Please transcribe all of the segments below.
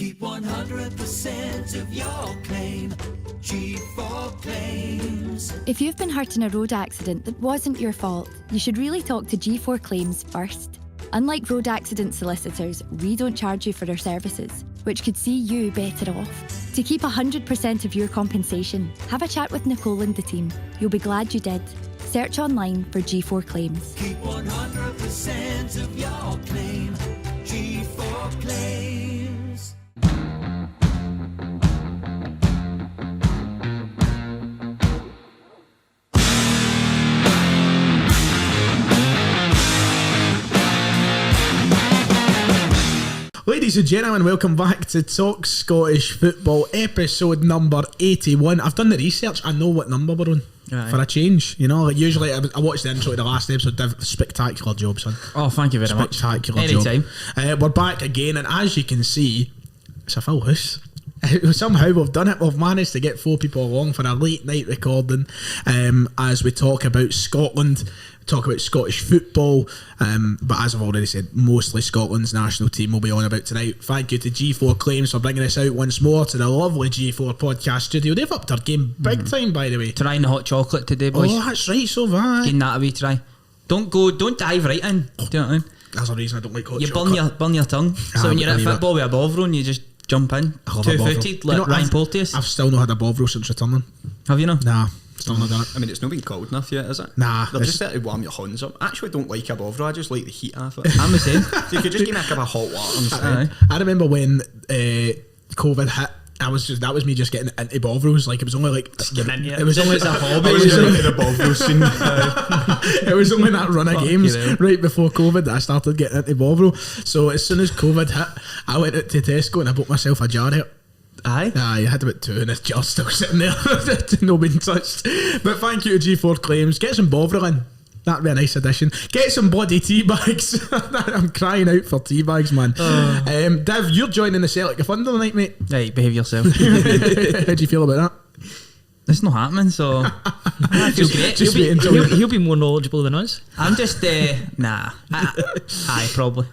Keep 100% of your claim. G4 Claims. If you've been hurt in a road accident that wasn't your fault, you should really talk to G4 Claims first. Unlike road accident solicitors, we don't charge you for our services, which could see you better off. To keep 100% of your compensation, have a chat with Nicole and the team. You'll be glad you did. Search online for G4 Claims. Keep 100% of your claim. G4 Claims. Ladies and gentlemen, welcome back to Talk Scottish Football, episode number 81. I've done the research, I know what number we're on. Right. For a change, you know, like usually I watched the intro to the last episode. Spectacular job, son. Oh, thank you very much. Spectacular Anytime. job. We're back again, and as you can see, it's a full house. Somehow we've done it. We've managed to get 4 people along for a late night recording as we talk about Scotland, talk about Scottish football, but as I've already said, mostly Scotland's national team will be on about tonight. Thank you to G4 Claims for bringing us out once more to the lovely G4 podcast studio. They've upped their game big time, by the way. Trying the hot chocolate today, boys. Oh, that's right, so bad. Getting that a wee try. Don't dive right in. Do you know what I mean? That's a reason I don't like hot you chocolate. burn your tongue. So when you're at football with a Bovril and you just jump in, two-footed, like Ryan Porteous. I've still not had a Bovril since returning. Have you not? Nah, still not done it. I mean, it's not been cold enough yet, is it? Nah. They're just there to warm your hands up. I actually don't like a Bovril, I just like the heat of it. I'm the same. So you could just give me a cup of hot water instead. I remember when COVID hit, that was me just getting into Bovrils. Like, it was only like it was almost a hobby. I was into the Bovril scene. It was only that run of games right before COVID that I started getting into Bovril. So as soon as COVID hit, I went out to Tesco and I bought myself a jar of it. Aye, I had about 2 and this jar's still sitting there. No being touched. But thank you to G4 Claims. Get some Bovril in. That'd be a nice addition. Get some bloody tea bags. I'm crying out for tea bags, man. Dev, you're joining the Celtic Thunder tonight, mate. Right, behave yourself. How do you feel about that? It's not happening, so I feel great. He'll be more knowledgeable than us. I'm just nah. Aye, probably.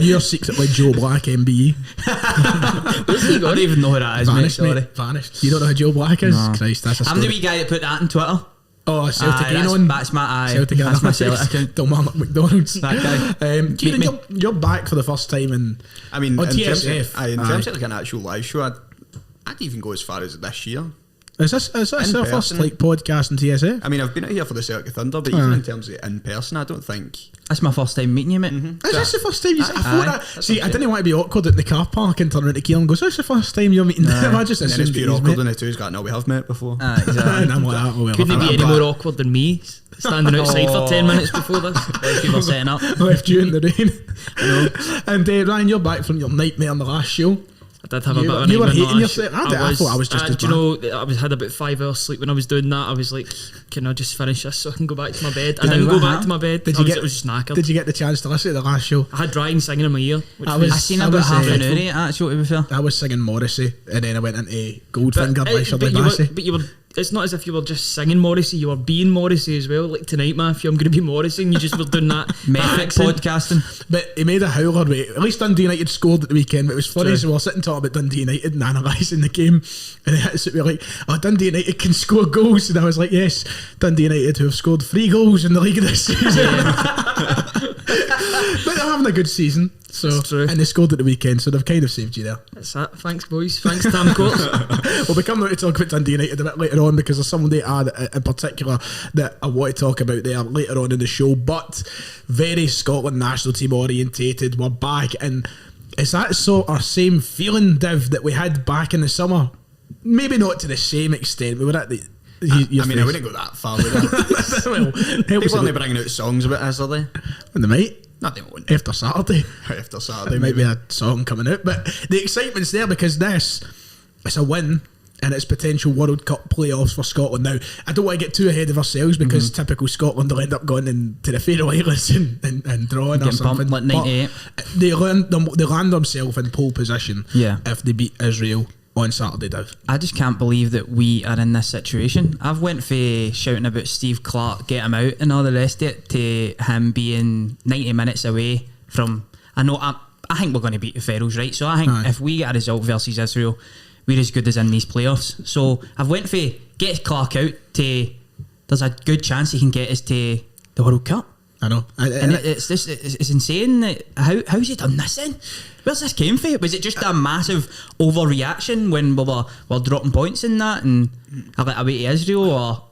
You're secretly Joe Black MBE. I don't even know who that is, Vanished, mate. Sorry. Vanished. You don't know who Joe Black is? No. Christ, that's a story. I'm the wee guy that put that on Twitter. Oh, Celtic that's my Celtic that's my Celtic account. Don't McDonald's. That guy. Kieran, you're back for the first time in. I mean, on in TSF. terms of like an actual live show, I'd even go as far as this year. Is this our first like podcast in TSF? I mean, I've been out here for the Celtic Thunder, but even in terms of in person, I don't think. That's my first time meeting you, mate. Is this the first time? I didn't want to be awkward at the car park and turn around to Kieran and go, "So this the first time you're meeting?" I just assumed it's pure awkward when the two's got no, we have met before. Exactly. And I'm like, Couldn't it be any more awkward than me standing outside for 10 minutes before this? People setting up. left you in the rain. I know. And Ryan, you're back from your nightmare on the last show. I did have a bit of a You were nightmare hating last- yourself. I thought I was just as do you know, I had about 5 hours sleep when I was doing that. I was like, can I just finish this so I can go back to my bed? I didn't go back to my bed. I was just knackered. Did you get the chance to listen to the last show? I had Ryan singing in my ear. I seen about half an hour of it, actually, to be fair. I was singing Morrissey and then I went into Goldfinger by Shirley Bassey. But you were... It's not as if you were just singing Morrissey, you were being Morrissey as well. Like tonight, Matthew, I'm going to be Morrissey, and you just were doing that Metric podcasting. But he made a howler, mate. At least Dundee United scored at the weekend, but it was funny. True. So we were sitting talking about Dundee United and analysing the game, and we were like, oh, Dundee United can score goals. And I was like, yes, Dundee United who have scored 3 goals in the league this season. But they're having a good season. So, and they scored at the weekend, so they've kind of saved you there. That's that. Thanks, boys. Thanks, Tam Coates. We'll be coming out to talk about Dundee United a bit later on because there's someone they add in particular that I want to talk about there later on in the show. But very Scotland national team orientated. We're back, and is that sort of same feeling, Div, that we had back in the summer? Maybe not to the same extent. We were at the. I wouldn't go that far with that. Well, people aren't bringing out songs about us, are they? And they might. Not they won't. After Saturday. There might be a song coming out. But the excitement's there because it's a win and it's potential World Cup playoffs for Scotland. Now, I don't want to get too ahead of ourselves because typical Scotland will end up going into the Faroe Islands and drawing or something. Like 98. They land themselves in pole position if they beat Israel on Saturday, Div. I just can't believe that we are in this situation. I've went for shouting about Steve Clarke, get him out and all the rest of it, to him being 90 minutes away from... I know I think we're going to beat the Faroes, right? So I think Aye. if we get a result versus Israel, we're as good as in these playoffs. So I've went for get Clarke out to. There's a good chance he can get us to the World Cup. I know. And it's insane that how's he done this then? Where's this came from? Was it just a massive overreaction when we were dropping points in that and away to Israel, or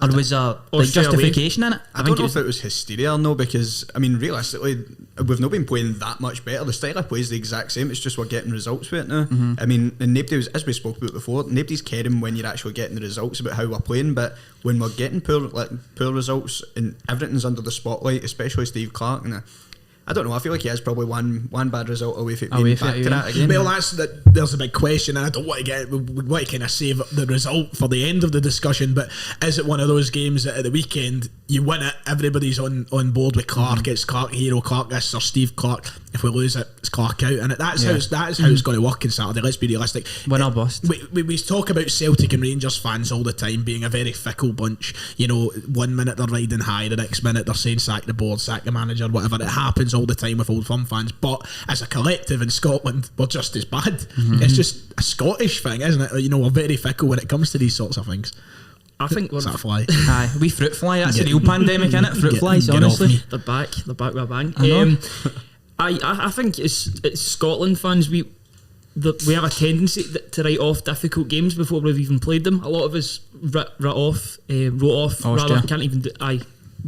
was there like justification in it? I don't know if it was hysteria or no, because I mean realistically we've not been playing that much better. The style of play is the exact same, it's just we're getting results with it now. I mean, and nobody was, as we spoke about before, nobody's caring when you're actually getting the results about how we're playing, but when we're getting poor results and everything's under the spotlight, especially Steve Clarke, and I don't know, I feel like he has probably one bad result away from being back to that again. Well, there's a big question, and I don't want to we want to kind of save the result for the end of the discussion, but is it one of those games that at the weekend you win it, everybody's on board with Clarke, it's Clarke hero, Clarke this, or Steve Clarke, if we lose it, it's Clarke out, and that's how it's going to work on Saturday. Let's be realistic. Win or bust. We talk about Celtic and Rangers fans all the time being a very fickle bunch. You know, 1 minute they're riding high, the next minute they're saying sack the board, sack the manager, whatever. It happens all the time with Old Firm fans, but as a collective in Scotland, we're just as bad. It's just a Scottish thing, isn't it? You know, we're very fickle when it comes to these sorts of things. I think Is that a fly? Aye, we fruit fly. That's a real pandemic, isn't it? Fruit flies, get off honestly. me. they're back with a bang. I know. I think it's Scotland fans. We have a tendency to write off difficult games before we've even played them. A lot of us wrote off. Austria. Can't even.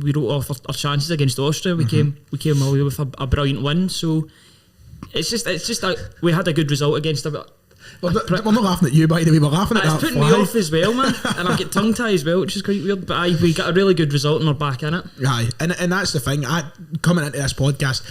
We wrote off our chances against Austria. We came away with a brilliant win. So it's just we had a good result against them. We're not laughing at you, by the way. We're laughing at It's that putting fly. me off as well, man. And I get tongue tied as well, which is quite weird. But we got a really good result and we're back in it. Aye, and that's the thing. Coming into this podcast,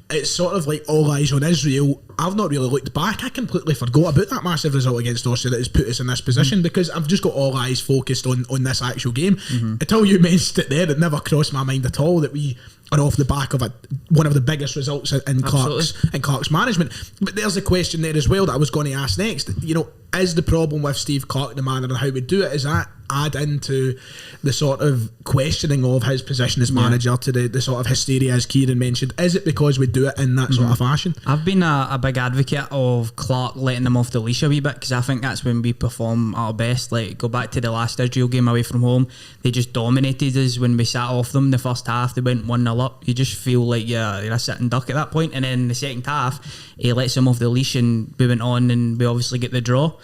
it's sort of like all eyes on Israel. I've not really looked back. I completely forgot about that massive result against Austria that has put us in this position because I've just got all eyes focused on this actual game. Until you mentioned it there, it never crossed my mind at all that we are off the back of one of the biggest results in Clarke's management. But there's a question there as well that I was going to ask next. You know, is the problem with Steve Clarke, the manner and how we do it, is that add into the sort of questioning of his position as manager to the sort of hysteria as Kieran mentioned? Is it because we do it in that sort of fashion? I've been a big advocate of Clarke letting them off the leash a wee bit because I think that's when we perform our best. Like, go back to the last Israel game away from home, they just dominated us when we sat off them the first half. They went 1-0 up. You just feel like you're a sitting duck at that point. And then in the second half, he lets them off the leash and we went on and we obviously get the draw.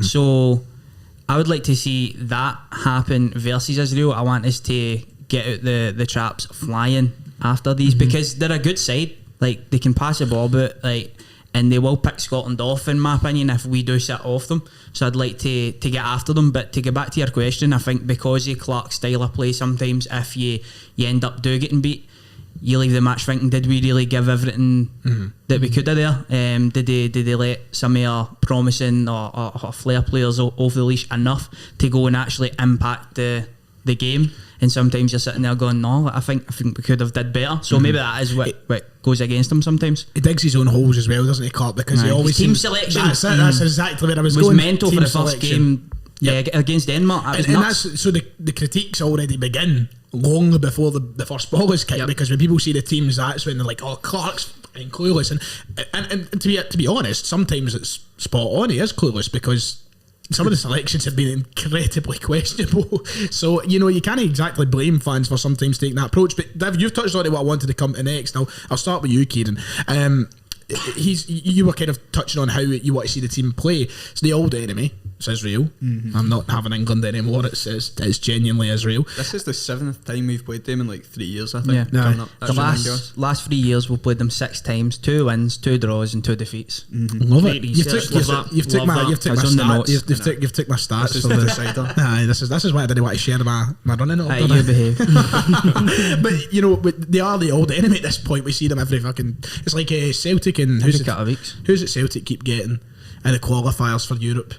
So I would like to see that happen versus Israel. I want us to get out the traps flying after these because they're a good side. Like, they can pass the ball about, like, and they will pick Scotland off, in my opinion, if we do sit off them. So I'd like to get after them. But to get back to your question, I think because of Clarke's style of play, sometimes if you end up getting beat, you leave the match thinking, did we really give everything that we could have there? Did they let some of our promising or flair players off the leash enough to go and actually impact the game? And sometimes you're sitting there going, no, I think we could have did better. So maybe that is what goes against him sometimes. He digs his own holes as well, doesn't he, Clarke? Because he always team selection. That's it. That's exactly where I was was going. mental for Team the first selection. game against Denmark. That was And nuts. that's, so the critiques already begin long before the first ball is kicked because when people see the teams, that's when they're like, oh, Clarke's fucking clueless. And to be honest, sometimes it's spot on. He is clueless because some of the selections have been incredibly questionable. So, you know, you can't exactly blame fans for sometimes taking that approach. But David, you've touched on what I wanted to come to next. Now, I'll start with you, Kieran. You were kind of touching on how you want to see the team play. It's the old enemy. It's Israel. I'm not having England anymore. It's genuinely Israel. This is the 7th time we've played them in like 3 years, I think. Yeah. Coming up. The last 3 years we've played them 6 times, 2 wins, 2 draws and 2 defeats. Love it. Great research. You've took my It's on the notes. stats. You've took my stats. This is for the the decider. Aye, this is why I didn't want to share my running. Aye, you behave. But you know, they are the old enemy at this point. We see them every fucking. It's like Celtic and Every couple of weeks. who's it Celtic keep getting in the qualifiers for Europe.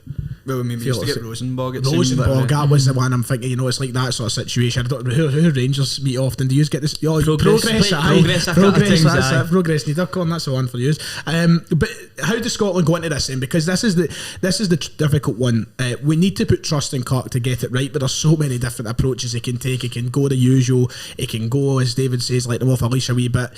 Well, I mean, we used to get Rosenborg. Rosenborg, that was the one I'm thinking. You know, it's like that sort of situation. I don't know who Rangers meet often. Do you get this? Oh, Progress. Progress, Progress. That's aye. it. Progress. Niederkorn. That's the one for you. But how does Scotland go into this then? Because this is the difficult one. We need to put trust in Clarke to get it right. But there's so many different approaches he can take. He can go the usual. He can go, as David says, let them off a leash a wee bit.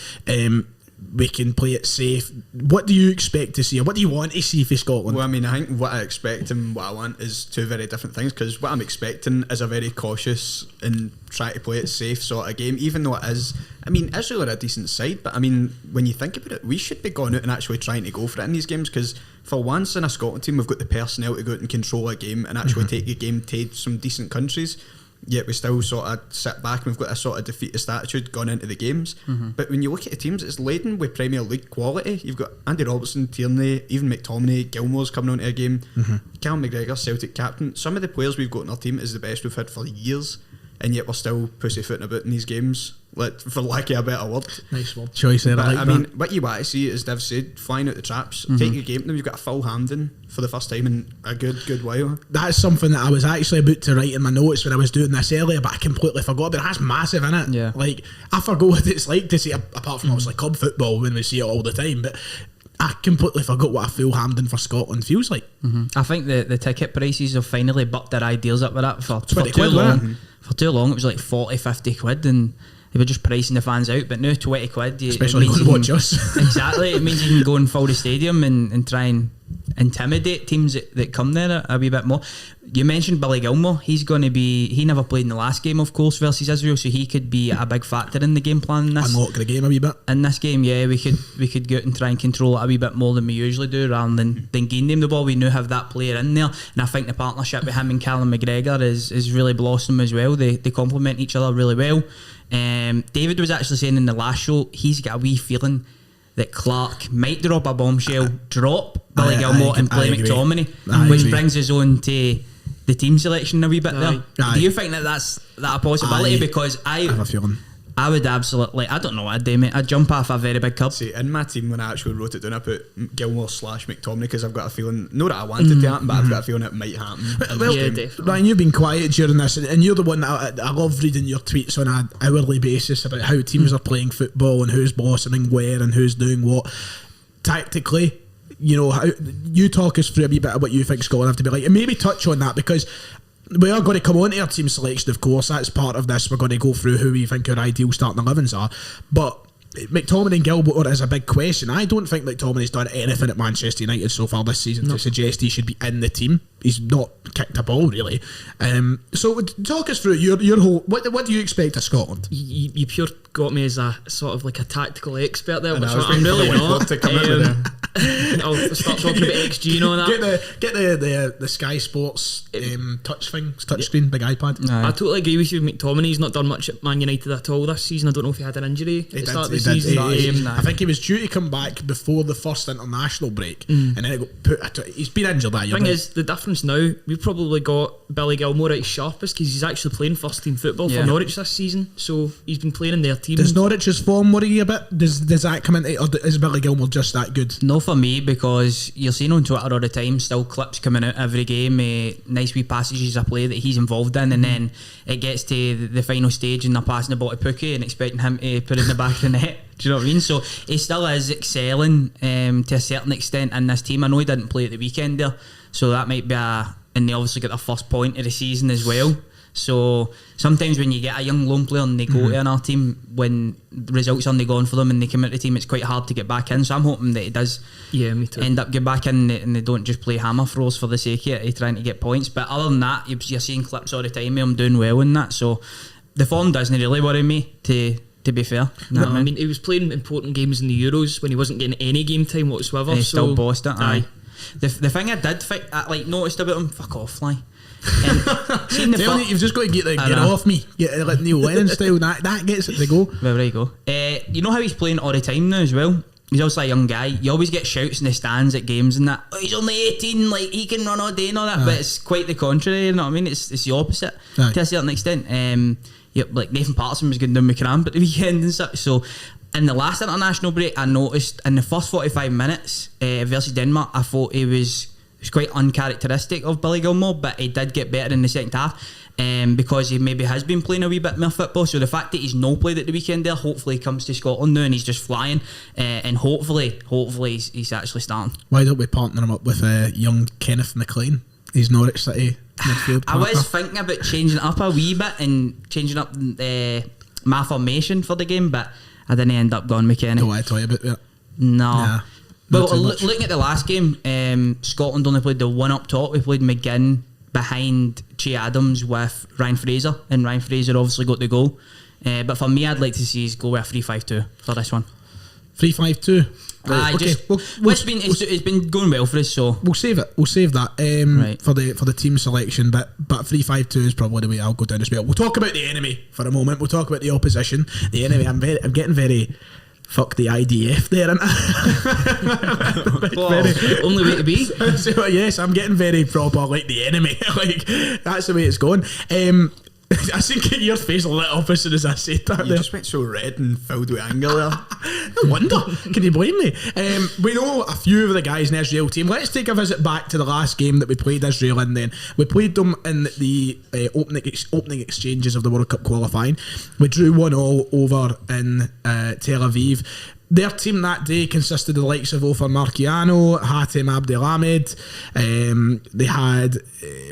we can play it safe. What do you expect to see, or what do you want to see for Scotland? Well, I mean, I think what I expect and what I want is two very different things, because what I'm expecting is a very cautious and try to play it safe sort of game, even though it is, I mean, Israel are a decent side, but I mean, when you think about it, we should be going out and actually trying to go for it in these games, because for once in a Scotland team, we've got the personnel to go out and control a game and actually take a game to some decent countries. Yet we still sort of sit back and we've got a sort of defeatist attitude going into the games. But when you look at the teams, it's laden with Premier League quality. You've got Andy Robertson, Tierney, even McTominay, Gilmore's coming onto a game. Callum McGregor, Celtic captain. Some of the players we've got in our team is the best we've had for years, and yet we're still pussyfooting about in these games, like, for lack of a better word. Nice word choice there. But I like I that. mean, what you want to see, as Dev said, flying out the traps, take a game to them. You've got a full Hampden for the first time in a good while. That's something that I was actually about to write in my notes when I was doing this earlier, but I completely forgot. But that's massive, isn't it? Yeah. Like, I forgot what it's like to see, apart from obviously club football when we see it all the time, but I completely forgot what a full Hampden for Scotland feels like. I think the ticket prices have finally bucked their ideas up with that for 20 too quid, long. wasn't For too long, it was like 40, 50 quid, and they were just pricing the fans out. But now 20 quid, Especially it means going to you watch can- us. Exactly, it means you can go and fill the stadium and try and intimidate teams that come there a wee bit more. You mentioned Billy Gilmour. He's going to be, he never played in the last game, of course, versus Israel, so he could be a big factor in the game plan in this. Unlock the game a wee bit. In this game, yeah, we could go out and try and control it a wee bit more than we usually do, rather than giving them the ball. We now have that player in there, and I think the partnership with him and Callum McGregor is really blossomed as well. They complement each other really well. David was actually saying in the last show, he's got a wee feeling that Clarke might drop a bombshell, drop Billy Gilmour and play I agree. McTominay, I which agree. brings us on to the team selection a wee bit there. Aye. Do you think that's a possibility? Aye. Because I have a feeling. I would absolutely, I don't know what I'd do, mate. I'd jump off a very big cup. See, in my team, when I actually wrote it down, I put Gilmour/McTominay, because I've got a feeling, not that I want it to happen, but I've got a feeling it might happen. in Well, this Yeah, game. definitely. Ryan, you've been quiet during this, and you're the one that I love reading your tweets on an hourly basis about how teams are playing football and who's blossoming where and who's doing what. Tactically, you know, how you talk us through a wee bit of what you think Scotland have to be like, and maybe touch on that, because we are going to come on to our team selection, of course. That's part of this. We're going to go through who we think our ideal starting 11s are, but McTominay and Gilmour is a big question. I don't think McTominay's done anything at Manchester United so far this season to suggest he should be in the team. He's not kicked a ball, really. So talk us through your whole, what do you expect of Scotland? You pure got me as a sort of like a tactical expert there, And which I was I'm waiting for really the whiteboard not. to come in with I'll start talking about XG and all that. Get the Sky Sports touch screen, big iPad. I totally agree with you. McTominay's not done much at Man United at all this season. I don't know if he had an injury at the start of the season. I think he was due to come back before the first international break, and then it got put. He's been injured that year. Thing is, the difference now, we've probably got Billy Gilmour at his sharpest because he's actually playing first team football for Norwich this season. So he's been playing in their team. Does Norwich's form worry you a bit? Does that come into, or is Billy Gilmour just that good? No, for me, because you're seeing on Twitter all the time, still clips coming out every game, nice wee passages of play that he's involved in, and then it gets to the final stage and they're passing the ball to Pookie and expecting him to put it in the back of the net. Do you know what I mean? So he still is excelling to a certain extent in this team. I know he didn't play at the weekend there, so that might be and they obviously got their first point of the season as well. So sometimes when you get a young lone player and they go to another team, when the results aren't going for them and they come out the team, it's quite hard to get back in. So I'm hoping that he does me too. end up get back in and they don't just play hammer throws for the sake of it, trying to get points. But other than that, you're seeing clips all the time of him doing well in that. So the form doesn't really worry me, to be fair. No, I mean, he was playing important games in the Euros when he wasn't getting any game time whatsoever. And he so still bossed it. Aye. The thing I did noticed about him, fuck off, like. Seeing the You've just got to get I know. off me, get like Neil Lennon style. That gets it to go. Well, there you go. You know how he's playing all the time now as well? He's also a young guy. You always get shouts in the stands at games and that, oh, he's only 18, like he can run all day and all that. But it's quite the contrary, you know what I mean? It's the opposite to a certain extent. Like Nathan Patterson was going down with cramp at the weekend and such. So in the last international break, I noticed in the first 45 minutes versus Denmark, I thought it was quite uncharacteristic of Billy Gilmour, but he did get better in the second half. Because he maybe has been playing a wee bit more football. So the fact that he's no played at the weekend there, hopefully he comes to Scotland now and he's just flying, and hopefully he's actually starting. Why don't we partner him up with young Kenneth McLean? He's Norwich City midfield I partner. was thinking about changing it up a wee bit and changing up my formation for the game, but I didn't end up going with Kenny. Don't want to tell you about that. No. Nah, Well, not too much. looking at the last game, Scotland only played the one up top. We played McGinn behind Che Adams with Ryan Fraser, and Ryan Fraser obviously got the goal. But for me, I'd like to see us go with a 3-5-2 for this one. 3-5-2. Aye, Okay, just, we'll it's been going well for us, so We'll save it. We'll save that Right. for the team selection. But 3-5-2 is probably the way I'll go down as well. We'll talk about the enemy for a moment. We'll talk about the opposition. The enemy. I'm getting very fuck the IDF there, aren't I? Well, only way to be. So, yes, I'm getting very proper like the enemy. Like that's the way it's going. I think your face lit up as soon as I said that. You there. just went so red and filled with anger there. No wonder. Can you blame me? We know a few of the guys in the Israel team. Let's take a visit back to the last game that we played Israel in then. We played them in the opening exchanges of the World Cup qualifying. We drew 1-1 over in Tel Aviv. Their team that day consisted of the likes of Ofer Marciano, Hatem Abdelhamid. They had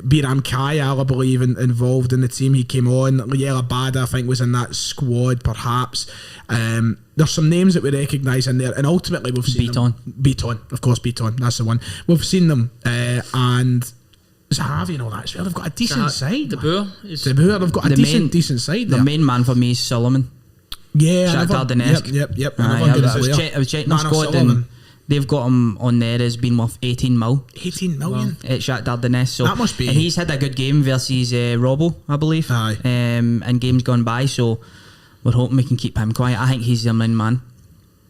Biram Kayal, I believe, involved in the team. He came on. Liel Abada, I think, was in that squad, perhaps. There's some names that we recognise in there, and ultimately we've seen them. Beaton, of course, Beaton. That's the one. We've seen them, and Zahavi and all that as well. They've got a decent side. De Boer is De Boer, they've got a decent side there. The main man for me is Solomon. Yeah, Shakhtar Donetsk. Yep. Aye, I was checking the squad, and they've got him on there as being worth 18 mil. 18 million At Shakhtar Donetsk. So that must be. And he's had a good game versus Robbo, I believe. Aye. And games gone by. So we're hoping we can keep him quiet. I think he's the main man.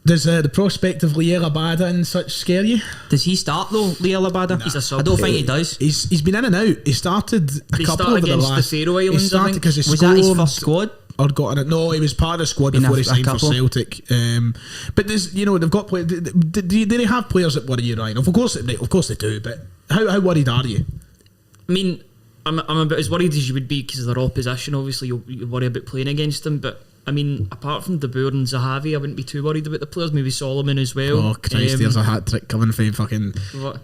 Does the prospect of Liel Abada and such scare you? Does he start though, Liel Abada? He's a sub. I don't think he does. He's been in and out. He started They couple start of the against the last. Faroe He Islands, I started think. because he Was scored. that his first squad? Or got in it? No, he was part of the squad Been before a he signed for couple. Celtic. But there's, they've got players. Do they have players that worry you, Ryan? Of course they do. But how worried are you? I mean, I'm about as worried as you would be because of their opposition. Obviously, you worry about playing against them. But I mean, apart from De Boer and Zahavi, I wouldn't be too worried about the players. Maybe Solomon as well. Oh Christ, there's a hat trick coming from fucking What?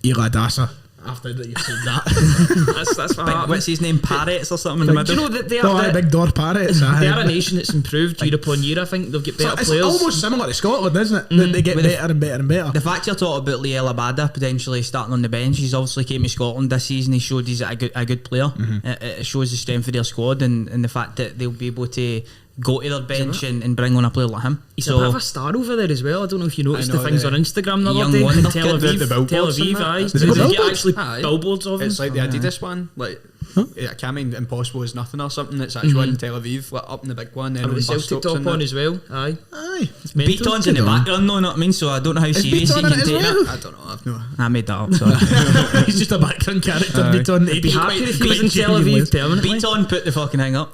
Eli Dassa. After that you said that. That's what happened. What's his name? Parrots or something in the Do you middle? know that they Oh, aye, are big door parrots. they aye. are a nation that's improved year upon year. I think they'll get better It's players. almost similar to Scotland, isn't it? They get With the- better and better and better. The fact you're talking about Liel Abada potentially starting on the bench, he's obviously came to Scotland this season. He showed he's a good player. It shows the strength of their squad and the fact that they'll be able to go to their bench and bring on a player like him. He's a bit of a star over there as well. I don't know if you noticed I the know, things the on Instagram the young other day. wonder Tel kid. Aviv, The billboards Tel and Aviv, that. aye. Is it They get billboards? actually Aye. billboards of him. It's like the Adidas one, like I can't mean Impossible is Nothing or something. It's actually in Tel Aviv, like up in the big one. And with the Celtic top on as well. Aye. Aye. It's mental. Beaton's in the Good on. background though, know what I mean? So I don't know how serious he Beaton can in it as take well? it. I don't know. I've no. I made that up, sorry. He's just a background character. Beaton. I'd be happy if he was in Tel Aviv permanently. Beaton put the fucking thing up.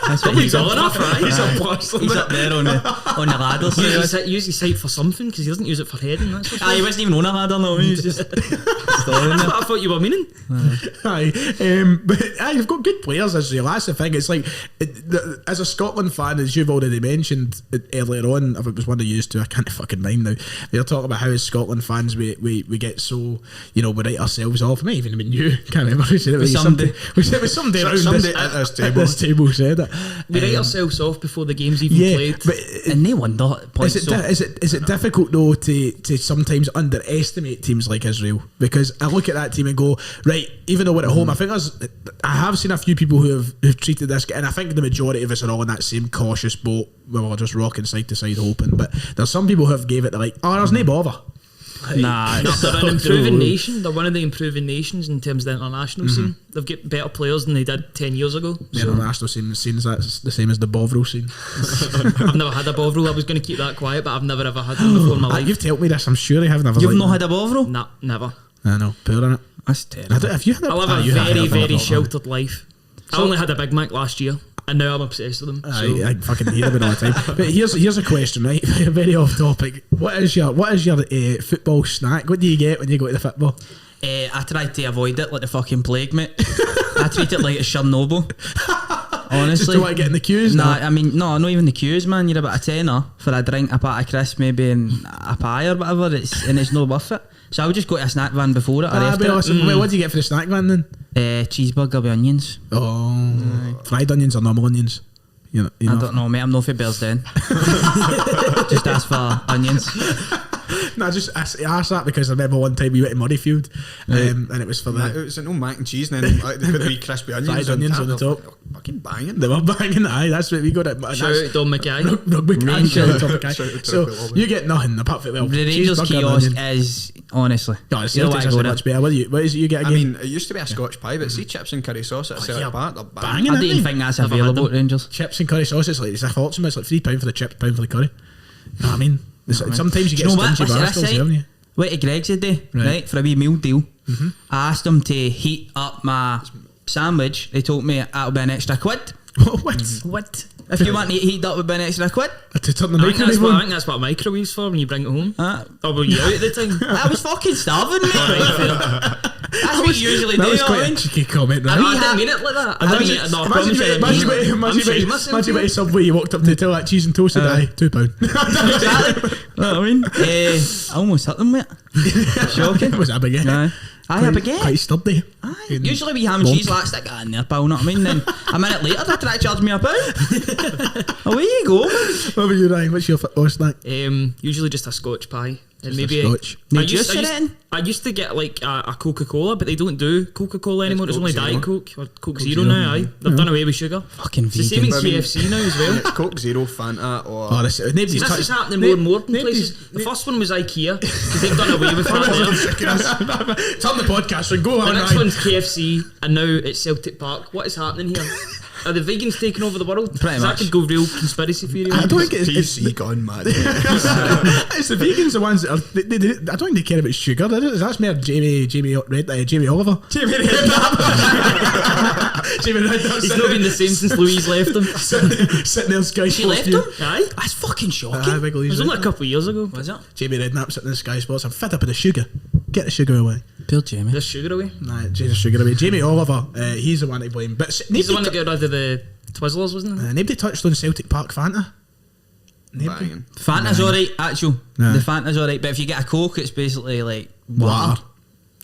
That's what He's all enough, right? He's a plaster. He's up there on the ladder. So Use his height for something because he doesn't use it for heading. That's for sure. he wasn't even on a ladder, no. He was just standing That's there. what I thought you were meaning. Aye, but aye, you've got good players, Israel. That's the thing. It's like, as a Scotland fan, as you've already mentioned earlier on, if it was one of you two, I can't fucking mind now. They're talking about how as Scotland fans we get so, we write ourselves off. Not even you, can't remember who said it. With somebody. We said it was somebody around Somebody this, at this at table. this table said it. We write ourselves off before the game's even Yeah, played. but And no wonder points is it difficult though to sometimes underestimate teams like Israel? Because I look at that team and go, right, even though we're at home, I think I have seen a few people who've treated this, and I think the majority of us are all in that same cautious boat where we're just rocking side to side hoping. But there's some people who have gave it the there's no bother. Nah, They're an improving nation. They're one of the improving nations in terms of the international scene. They've got better players than they did 10 years ago. The international scene seems that's the same as the Bovril scene. I've never had a Bovril. I was going to keep that quiet, but I've never ever had one before in my life. You've told me this, I'm sure you have never. You've not had a Bovril? Nah, never. I know, poor in it. That's terrible. Have you had I live a you have very, had very a sheltered life. I only had a Big Mac last year, and now I'm obsessed with them. I fucking hear about it all the time. But here's a question, right? Very off topic. What is your football snack? What do you get when you go to the football? I tried to avoid it like the fucking plague, mate. I treat it like it's Chernobyl. Honestly. Just don't want to get in the queues. Nah, now. I mean, no, not even the queues, man. You're about a tenner for a drink, a pat of crisp, maybe, and a pie or whatever. It's no worth it. So I would just go to a snack van before it or That'd be after awesome. Wait, what do you get for the snack van then? it. Cheeseburger with onions. Oh, fried onions or normal onions? You know, I don't know, mate. I'm not for Bears Den. Just ask for onions. No, I asked that because I remember one time we went to Murrayfield, and it was for It the was no mac and cheese, and then like, they put the wee crispy onions, fried onions on the top. Fucking banging. They were banging. Aye, that's what we got at. Shout out Don Mackay. Rugby Shout out topic. to So Rugby Lobby. you get nothing apart from The Rangers kiosk is, honestly. No, you know what Celtic's I is go much there. better. What is it you get I again? mean, it used to be a Scotch pie, but see chips and curry sauce at a Celtic yeah, bar, they're banging. banging. I don't aren't even they? think that's Never had available them. at Rangers. Chips and curry sauce. It's like it's a fortune. It's like £3 for the chips, £1 for the curry. You know what I mean? Sometimes you Do get you know what? stingy What's barstools, this, haven't you? Went to Greg's today, Right. right, for a wee meal deal. I asked them to heat up my sandwich. They told me that'll be an extra £1. What? What? If you want it heated up, it'll be an extra £1. To turn the I think microwave I on. think that's what a microwave's for when you bring it home. Uh, Or were you out at the time? I was fucking starving, mate. That's what you usually do, That was you know what I quite mean? a cheeky comment, I, right? I didn't mean it like that. I didn't mean it. No, I promise you I didn't mean it. Imagine about Subway, you walked up to tell that cheese and toast, aye, £2. Exactly. You know what I mean? I almost hit them, mate. Shocking. Was that a baguette? Aye. Aye, a baguette. Quite sturdy. Aye. Usually we ham and cheese, like, stick that in there, pal, know what I mean? Then a minute later, they try to charge me £1. Away you go. What about you, Ryan? What's your snack? Usually just a Scotch pie. And Just a maybe Scotch. No I juice in it? used to get like a Coca-Cola, but they don't do Coca-Cola anymore. It's Coke only Zero. Diet Coke or Coke Zero. Zero now. Aye, they've done away with sugar. Fucking It's the same in vegans. I mean- KFC now as well. It's Coke Zero, Fanta, or Oh, nobody's This touched. is happening more and more in places. The first one was IKEA because they've done away with that. Turn the podcast and go The on, next Ryan. one's KFC, and now it's Celtic Park. What is happening here? Are the vegans taking over the world? Pretty 'Cause much. That could go real conspiracy theory. I don't think it's PC gone mad. it's the vegans the ones that are. I don't think they care about sugar. That's more Jamie Oliver. Jamie Redknapp. He's not been the same since Louise left him. Sitting there in Sky She Sports. left him? Aye. That's fucking shocking. Big It was only a couple of years ago. Was it? Jamie Redknapp sitting in Sky Sports. I'm fed up with the sugar. Get the sugar away. Poor Jamie. Just sugar away. Nah, Jesus, sugar away. Jamie Oliver, he's the one to blame. But He's the one that got rid of the Twizzlers, wasn't he? nobody touched on Celtic Park Fanta. Nobody. Banging. Fanta's alright, actual. Nah. The Fanta's alright, but if you get a Coke, it's basically like water.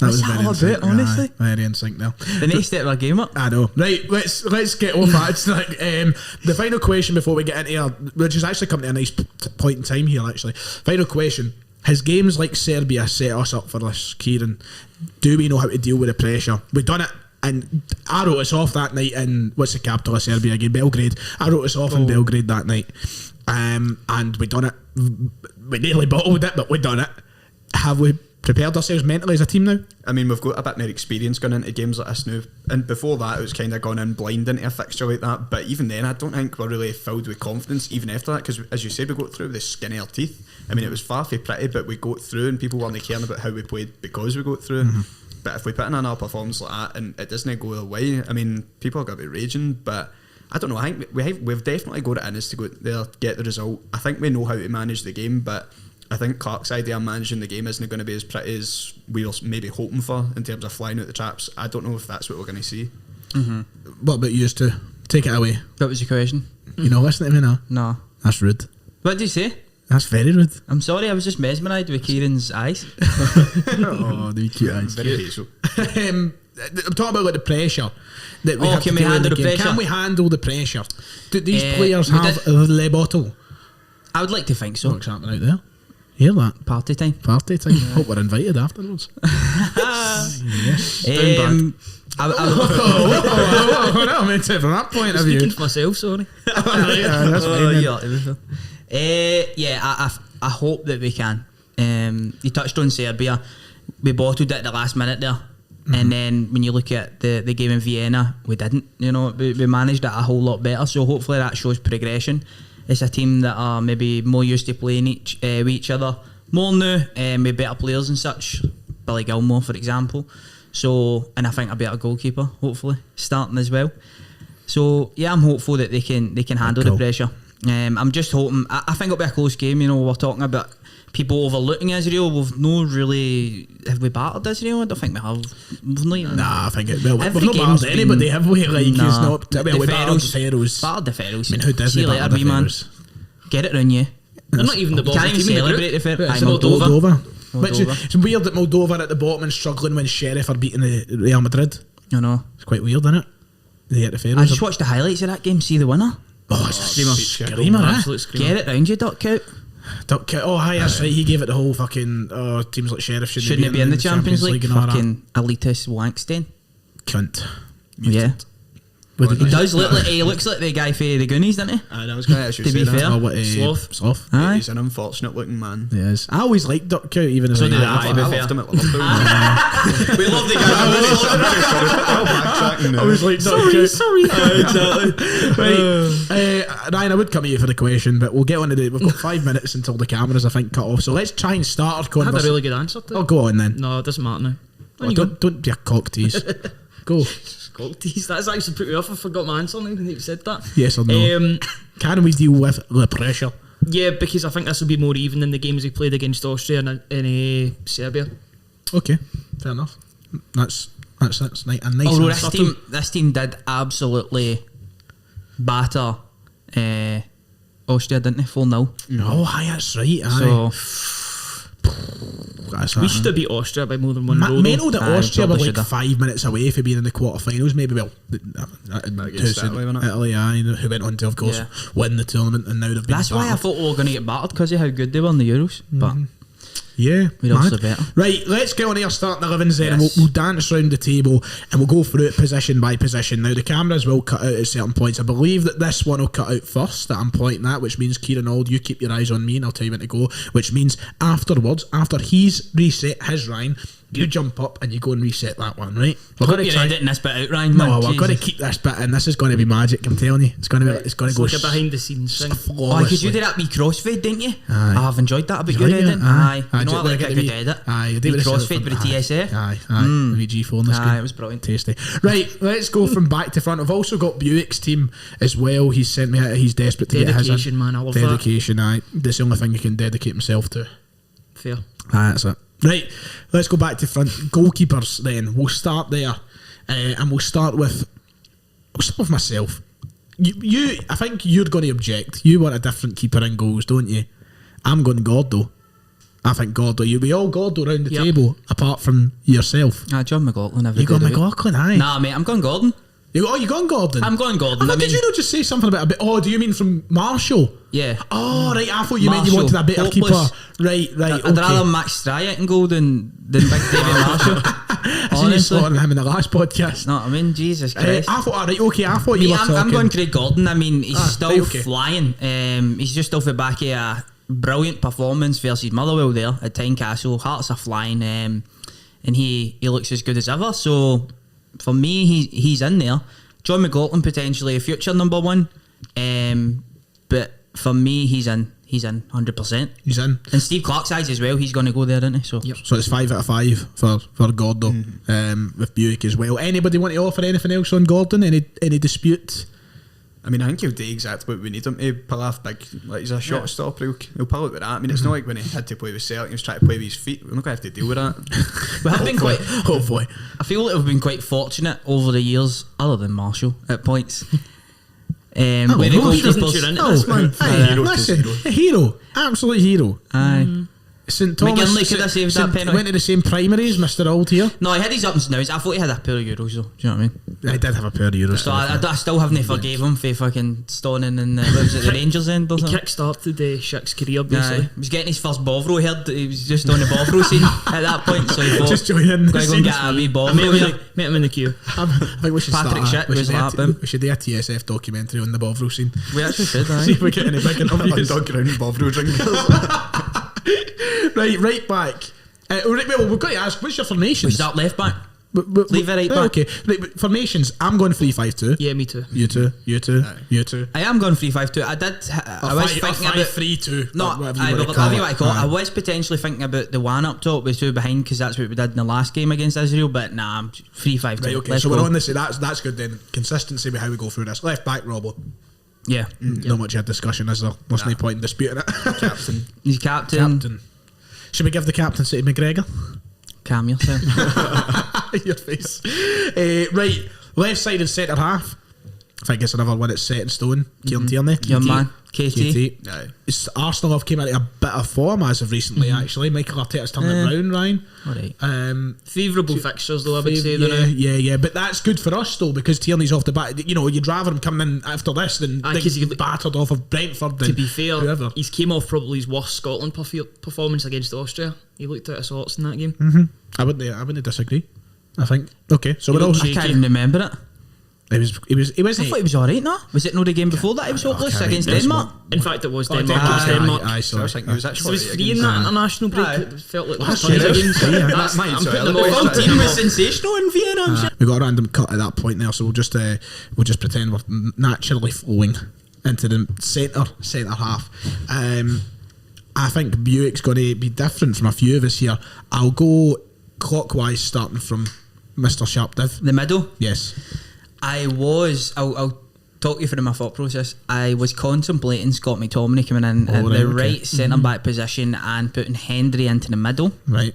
That What's was that very all in sync. about, honestly? Aye, very in sync there. The next step of our game up. I know. Right, let's get off that. It's like the final question before we get into here, which is actually coming to a nice point in time here. Actually, final question: has games like Serbia set us up for this, Kieran? Do we know how to deal with the pressure? We've done it. And I wrote us off that night in, what's the capital of Serbia again? Belgrade. I wrote us off in Belgrade that night. And we done it. We nearly bottled it, but we done it. Have we prepared ourselves mentally as a team now? I mean, we've got a bit more experience going into games like this now. And before that, it was kind of gone in blind into a fixture like that. But even then, I don't think we're really filled with confidence even after that. Because as you said, we got through with the skin of our teeth. I mean, it was far from pretty, but we got through and people weren't caring about how we played because we got through. But if we put in another performance like that and it doesn't go away, I mean, people are going to be raging. But I don't know. I think we've definitely got it in us to go there, get the result. I think we know how to manage the game, but I think Clark's idea of managing the game isn't going to be as pretty as we were maybe hoping for in terms of flying out the traps. I don't know if that's what we're going to see. What about you to take it away? What was your question? You know, listen to me now. No. That's rude. What did you say? That's very rude. I'm sorry, I was just mesmerised with Kieran's eyes. Oh, the cute eyes. Very facial. I'm talking about like the pressure that we Oh, have can to we deal with handle in the game. pressure? Can we handle the pressure? Do these players we have did- the bottle? I would like to think so. What's happening out there? Hear that? Party time. Party time. Hope we're invited afterwards. Yes. Oh, no, I meant it from that point of view. Speaking for myself, sorry. Yeah, that's fine. Then. I hope that we can. You touched on Serbia. We bottled it at the last minute there. And then when you look at the game in Vienna, we didn't. You know, we managed it a whole lot better. So hopefully that shows progression. It's a team that are maybe more used to playing with each other more now, with better players and such. Billy Gilmore, for example. So, and I think a better goalkeeper, hopefully, starting as well. So yeah, I'm hopeful that they can handle Cool. the pressure. I'm just hoping. I think it'll be a close game. You know, we're talking about people overlooking Israel. Have we battered Israel? I don't think we have. We've not even. Nah, I think it. Well, Every we've not game's battled anybody, been- have we? Like, it's Nah. not. Well, we battled the Faroes. Battered the Faroes. I mean, who doesn't See you later, battle the wee man. Faroes? Get it on you. They're not even the You bottom can't even team in the celebrate group. the Faroes. It's Aye, Moldova. Which is, it's weird that Moldova at the bottom and struggling when Sheriff are beating the Real Madrid. I know. It's quite weird, isn't it? They hit the Faroes. I just watched the highlights of that game. See the winner. Oh, it's a Screamer. screamer, eh? Absolute screamer. Get it round you, Duck Coat. Duck Coat. Oh, hi, that's right. He gave it the whole fucking teams like Sheriff Shouldn't it be in the Champions League? and all that. Fucking elitist Wankstein. Cunt. Yeah. With He does look like, he looks like the guy for the Goonies, doesn't he? I was going to actually To say be that. fair. Oh, what, Sloth. Sloth. Aye. He's an unfortunate looking man. Yes. I always liked Duck Coat, even as So a did I to be fair. loved him at Liverpool. We love the guy. I was like, sorry. Exactly. Right, Ryan, I would come at you for the question, but we'll get on to it. We've got 5 minutes until the cameras, I think, cut off. So let's try and start our I had a conversation. really good answer to it. Oh, go on then. No, it doesn't matter now. Oh, don't be a cock tease. Go. Scotties. That's actually put me off. I forgot my answer now when you said that. Yes or no? Can we deal with the pressure? Yeah, because I think this will be more even than the games we played against Austria and Serbia. Okay, fair enough. That's a nice Although answer. this team did absolutely batter Austria, didn't they? 4-0. Oh, aye, that's right. Aye. So That's We that. should have beat Austria by more than one goal. Mental that Aye, Austria were probably like shoulda. 5 minutes away from being in the quarterfinals. Maybe, well, Against Italy, wasn't it? Italy, aye, who went on to, of course, Yeah. win the tournament, and now they've been that's why I battered. thought we were going to get battered because of how good they were in the Euros. But Yeah, we're also mad. better. Right, let's get on here starting 11s then, and Yes. we'll dance round the table and we'll go through it position by position. Now, the cameras will cut out at certain points. I believe that this one will cut out first, that I'm pointing at, which means Kieran Auld, you keep your eyes on me and I'll tell you when to go, which means afterwards, after he's reset his Ryan, you jump up and you go and reset that one, right? We're Hope going to you're try. editing this bit out, Ryan. No, man. we're going to Jesus. keep this bit in. This is going to be magic, I'm telling you. It's going to be. It's going to It's go like a behind the scenes thing. Oh, flawlessly. because you did that wee crossfade, didn't you? Aye. I've enjoyed that. A bit You good like it? editing. Aye. You know just I like get a the good wee- edit. Aye, you do Wee with the crossfade with the aye, TSF. Aye, the wee G4 on the screen. Aye, it was brilliant. Tasty. Right, let's go from back to front. I've also got Buick's team as well. He's sent me out. He's desperate to get his in. Dedication, man. I love that. Dedication, aye. That's the only thing he can dedicate himself to. Fair. Aye, that's it. Right, let's go back to front. Goalkeepers then. We'll start there. And we'll start with myself. You, I think you're going to object. You want a different keeper in goals, don't you? I'm going Gordo. I think Gordo. You'll be all Gordo around the Yep. table, apart from yourself. John McLaughlin. every You got day of the week. McLaughlin, aye. Nah, mate, I'm going Gordon. You gone Gordon? I'm going Gordon. I thought, I mean, did you not just say something about a bit? Oh, do you mean from Marshall? yeah. Oh, right. I thought you meant you Marshall, wanted a better hopeless. keeper. Right. I'd Okay. rather Max Stryett in goal than Big David Marshall. I seen you Honestly. slaughtering him in the last podcast. No, I mean, Jesus Christ. I thought, right, okay. I thought you were I'm talking. going Craig Gordon. I mean, he's still right, okay. flying. He's just off the back of a brilliant performance versus Motherwell there at Tynecastle. Hearts are flying, and he looks as good as ever. So for me, he's in there. John McLaughlin potentially a future number one, but for me, he's in 100%. He's in. And Steve Clarke's eyes as well. He's going to go there, isn't he? So So it's 5 out of 5 for Gordo with Buick as well. Anybody want to offer anything else on Gordon? Any dispute? I mean, I think he'll do exactly what we need him to pull off big. Like, he's a shot stopper. He'll pull it with that. I mean, it's not like when he had to play with Celtic, he was trying to play with his feet. We're not going to have to deal with that. we have been quite. Hopefully. I feel like we've been quite fortunate over the years, other than Marshall at points. Where the no, he doesn't goalkeepers- tune into Oh, this, man. hey, Hero to listen, zero. a hero, absolute hero. Aye. St Thomas McGinley could have saved that penalty. went to the same primary as Mr. Old here. No, he had his ups and downs. I thought he had a pair of Euros though. Do you know what I mean? I did have a pair of Euros. So I still haven't forgave him for fucking stoning in what was it, the Rangers end or He something. kick-started Schick's career, Aye. basically. He was getting his first Bovril heard. He was just on the Bovril scene at that point. So he thought, Just join in the gotta go and get scene. a wee I Bovril here. met him in the queue. I think we should Patrick start. Schick was like him. We should do a TSF documentary on the Bovril scene. We actually should, See if aye. we get any big interviews. Dog ground Bovril drinkers. right back. Right, well, we've got to ask, what's your We formations? start left back. Leave it right back. Okay, right, but formations. I'm going 3-5-2. Yeah, me too. You two. You two. I am going 3-5-2. I was thinking about 5-3-2. No, whatever I you will want to call have you what I call it. I Aye. was potentially thinking about the one up top with two behind because that's what we did in the last game against Israel. But nah, I'm 3-5-2. Right, okay, Let's so go. we're on this. That's good then. Consistency with how we go through this. Left back, Robbo. Yeah, Not much of a discussion, is there? There's no point in disputing it. Captain. he's captain. Captain. Should we give the captaincy to McGregor? Calm yourself. Your face. Right, left side and centre half. I think it's another one that's set in stone. Kieran Tierney. Your man, KT. Aye. It's Arsenal have came into a bit of form as of recently, actually. Michael Arteta's turned it round, Ryan. Alright. Favourable fixtures, though, I would say. They're Yeah. But that's good for us, though, because Tierney's off the bat. You know, you'd rather him come in after this than 'cause he- battered off of Brentford. To be fair, whoever. he's came off probably his worst Scotland performance against Austria. He looked out of sorts in that game. I wouldn't disagree. I think. Okay, so we're all. looked I can't even remember it. He was. I thought he was alright, no? Was it not the game before that? He was hopeless can't against remember. Denmark. In fact, it was Denmark. Denmark. It was Denmark. Aye, So I was thinking it was It actually was free in that international break. Aye. It felt like That's tons of it. games. Yeah. That's- Mine, I'm sorry, putting them I all looked on at team. it. was sensational in Vienna. We got a random cut at that point there, so we'll just pretend we're naturally flowing into the centre half. I think Buick's going to be different from a few of us here. I'll go clockwise, starting from Mr. Sharp Div. The middle. Yes. I'll talk you through my thought process. I was contemplating Scott McTominay coming in at right, the okay. right centre back position and putting Hendry into the middle. Right.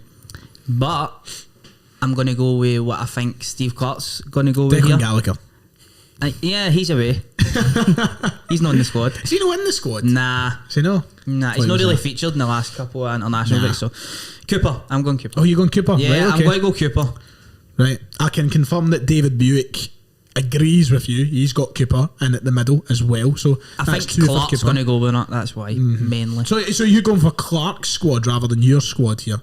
But I'm going to go with what I think Steve Clarke's going to go with Declan here. Gallagher. Yeah, he's away. He's not in the squad. Is he not in the squad? Nah, Is he no? he's not really featured in the last couple of international breaks. So Cooper, I'm going Cooper. Oh, you're going Cooper? Yeah, right, okay. I'm going to go Cooper. Right. I can confirm that David Buick agrees with you. He's got Cooper in at the middle as well. So I that's think two for Clark's Cooper. going to go with that. That's why, mainly. So you're going for Clark's squad rather than your squad here?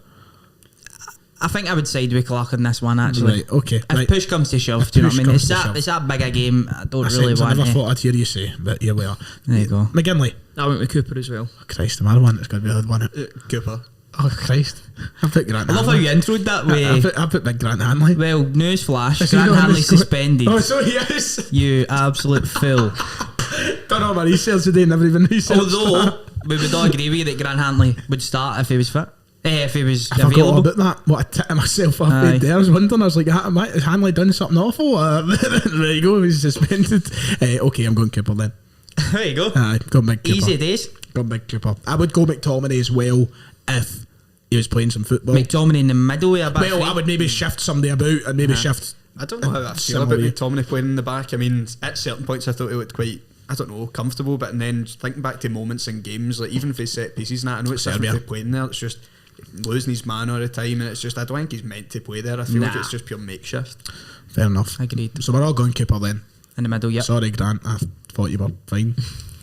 I think I would side with Clarke in this one, actually. Right, okay. If Right. push comes to shove, If do you know what I push mean? comes to shove. It's that big a game. I don't I really want never to. thought I'd hear you say, but here we are. There you go. McGinley. I went with Cooper as well. Oh, Christ, am I the one that's going to be the one? Cooper. Oh, Christ. I put Grant I love how Hanley. you introed that way. I put big Grant Hanley. Well, news flash. Is he Grant not in the Hanley squad? suspended. Oh, so he is. You absolute fool. Don't know about research today, never even researched Although, that. we would all agree with you that Grant Hanley would start if he was fit. If he was I forgot available. about that. What a tit myself up Aye. there. I was wondering, I was like, has Hanley done something awful? There you go, he's suspended. Okay, I'm going Cooper then. There you go. Aye, go big Cooper. Easy days. Go big Cooper. I would go McTominay as well if he was playing some football. McTominay in the middle with a back Well, three. I would maybe shift somebody about and maybe shift. I don't know how I feel Similar about way. McTominay playing in the back. I mean, at certain points I thought he looked quite, I don't know, comfortable, but then just thinking back to moments in games, like even if he set pieces and that, I know it's Serbia. different for playing there, it's just losing his man all the time, and it's just, I don't think he's meant to play there. I feel like Nah. it's just pure makeshift. Fair enough. Agreed. So we're all going Cooper then. In the middle, yep. Sorry, Grant. I thought you were fine.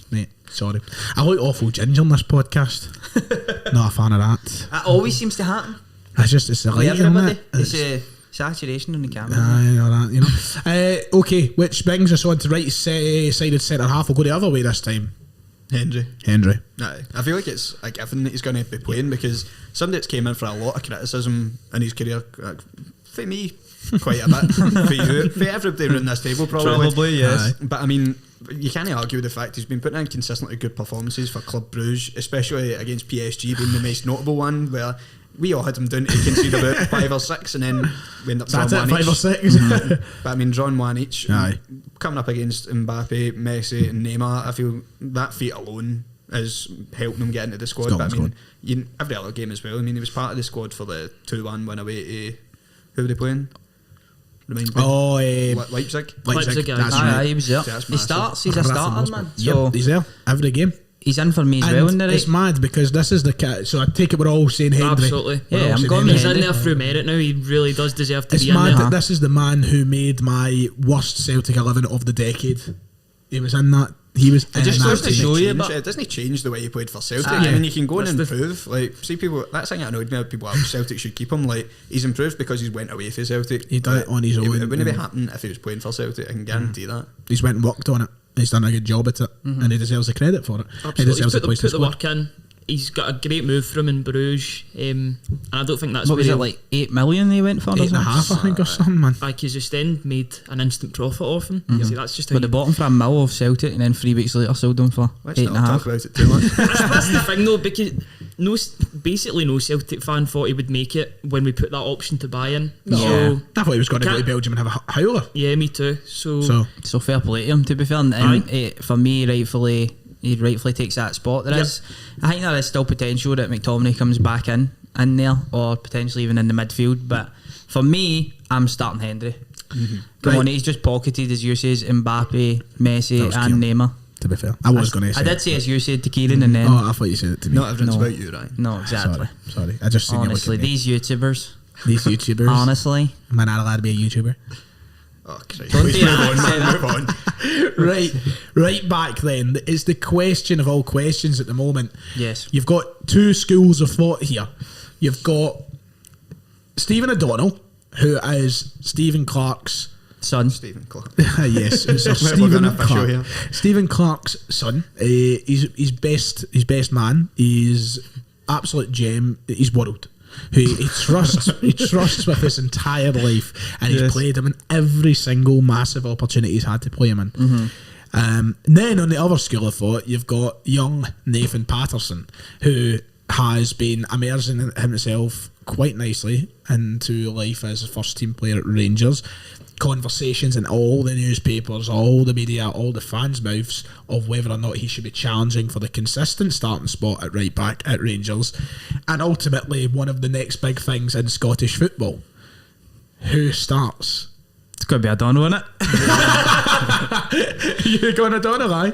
Mate, sorry. I look awful ginger on this podcast. Not a fan of that. That always seems to happen. It's the With light, isn't everybody. it? It's a saturation on the camera. Aye, all that, you know. Okay, which brings us on to right-sided centre half. We'll go the other way this time. Henry. Aye. I feel like it's a given that he's going to be playing, because somebody that's came in for a lot of criticism in his career, for me, quite a bit, for you, for everybody around this table probably. Probably, yes. Aye. But I mean, you can't argue with the fact he's been putting in consistently good performances for Club Brugge, especially against PSG being the most notable one, where we all had him down to concede about 5 or 6, and then we ended up That's drawing it, one 5 or each. 6. But I mean, drawing one each, Aye. coming up against Mbappe, Messi and Neymar, I feel that feat alone is helping him get into the squad. Scotland But I mean, every other game as well. I mean, he was part of the squad for the 2-1 win away to, who were they playing? Reminds me. Oh, Leipzig. Leipzig, that's aye. right. Aye, he was there. That's He massive. starts. He's a starter, man. Yep, So he's there every game. he's in for me as well in the right. It's mad because this is the cat. So I take it we're all saying Hendry. Absolutely. We're Yeah, all I'm saying going Hendry. He's in Henry. there through merit now. He really does deserve to It's be in mad there. that this is the man who made my worst Celtic 11 of the decade. He was in that. He was in Just that goes to team. show you, change- but it doesn't change the way he played for Celtic. Aye. I mean, you can go in and That's the- improve. Like, see people, that's the thing that annoyed me. People like Celtic should keep him. Like, he's improved because he's went away for Celtic. He done it on his It own, wouldn't be yeah. happening if he was playing for Celtic. I can guarantee that. He's went and worked on it. He's done a good job at it, and he deserves the credit for it. He Absolutely. deserves He's the place to put the squad. work in. He's got a great move from in Bruges, and I don't think that's What was where it, like 8 million they went for? or 8.5, something? I think, or something, man. Because Ostend made an instant profit off him. See, that's just how But they bought him for a mil of Celtic and then 3 weeks later sold him for Let's not 8.5. talk about it too much. That's the thing though, because basically no Celtic fan thought he would make it when we put that option to buy in. No. So I thought he was going to go to Can't- Belgium and have a howler. yeah, me too. So, So So fair play to him, to be fair. And for me, he rightfully takes that spot. There Yep. is, I think there is still potential that McTominay comes back in there, or potentially even in the midfield. But for me, I'm starting Hendry. Come Right. on, he's just pocketed, as you say, Mbappe, Messi That was and cute. Neymar. To be fair, I was going to say. I did say as you said to Kieran and then... Oh, I thought you said it to me. Not everything's No. about you, right? No, exactly. Sorry. I just seen Honestly, you look at me. these YouTubers, These YouTubers. honestly... Am I not allowed to be a YouTuber? Oh, Christ. Don't Please do move on, that. man, move on. right back then, it's the question of all questions at the moment. Yes. You've got two schools of thought here. You've got Stephen O'Donnell, who is Stephen Clarke's Son. Stephen Clarke. yes, so We're Stephen going official here. Clarke. Stephen Clarke's son. He's best man. He's absolute gem. He's world. He trusts with his entire life, and he's played him in every single massive opportunity he's had to play him in. Then on the other school of thought, you've got young Nathan Patterson, who has been immersing himself quite nicely into life as a first team player at Rangers. Conversations in all the newspapers, all the media, all the fans' mouths of whether or not he should be challenging for the consistent starting spot at right back at Rangers, and ultimately one of the next big things in Scottish football. Who starts? It's going to be O'Donnell, isn't it? You going to Donald, aye?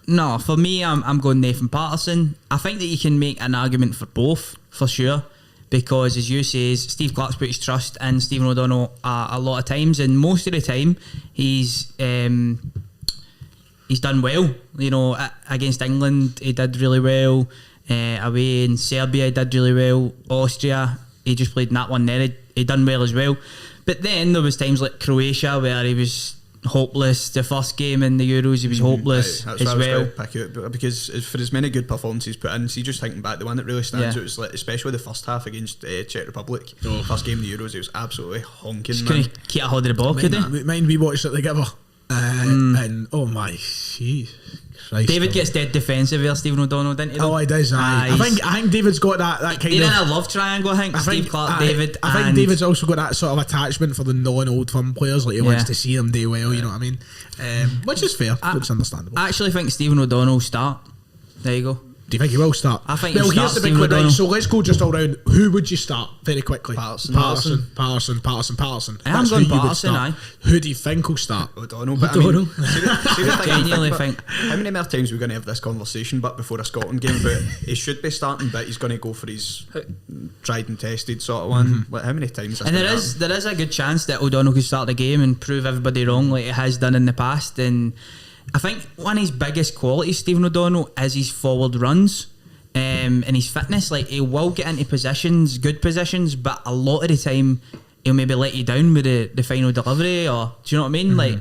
No, for me, I'm going Nathan Patterson. I think that you can make an argument for both, for sure, because as you say, Steve Clarke's put his trust in Stephen O'Donnell a lot of times, and most of the time he's done well. You know, against England he did really well. Away in Serbia he did really well. Austria, he just played in that one there. He done well as well. But then there was times like Croatia where he was hopeless. The first game in the Euros he was hopeless That's as what I was well. going to pick out, because for as many good performances put in, see, just thinking back, the one that really stands Yeah. out was like, especially the first half against Czech Republic. First game of the Euros, it was absolutely honking, Just man. couldn't keep a hold of the ball, could he? Mind we watched it together, and oh my, jeez, Christ! David gets dead defensive there, Stephen O'Donnell, didn't he? Oh, he does. Aye. I think David's got that kind They're in of. a love triangle, I think. Steve Clarke, David, I think and David's also got that sort of attachment for the non-Old Firm players. Like he wants Yeah. to see them do well. You know what I mean? Which is fair. Which is understandable. I actually think Stephen O'Donnell will start. There you go. Do you think he will start? I think Well, he'll here's start the big Stephen one. Right, O'Donnell. so let's go just all round. Who would you start very quickly? Patterson. Patterson. I am That's going who you would Patterson, start. aye. Who do you think will start? O'Donnell, but O'Donnell. I mean, see the thing, Genuinely but think. how many more times are we going to have this conversation but before a Scotland game? But he should be starting, but he's going to go for his tried and tested sort of one. Like, how many times? And there is a good chance that O'Donnell could start the game and prove everybody wrong like he has done in the past. And I think one of his biggest qualities, Stephen O'Donnell, is his forward runs. And his fitness. Like, he will get into positions, good positions, but a lot of the time he'll maybe let you down with the final delivery, or do you know what I mean? Like,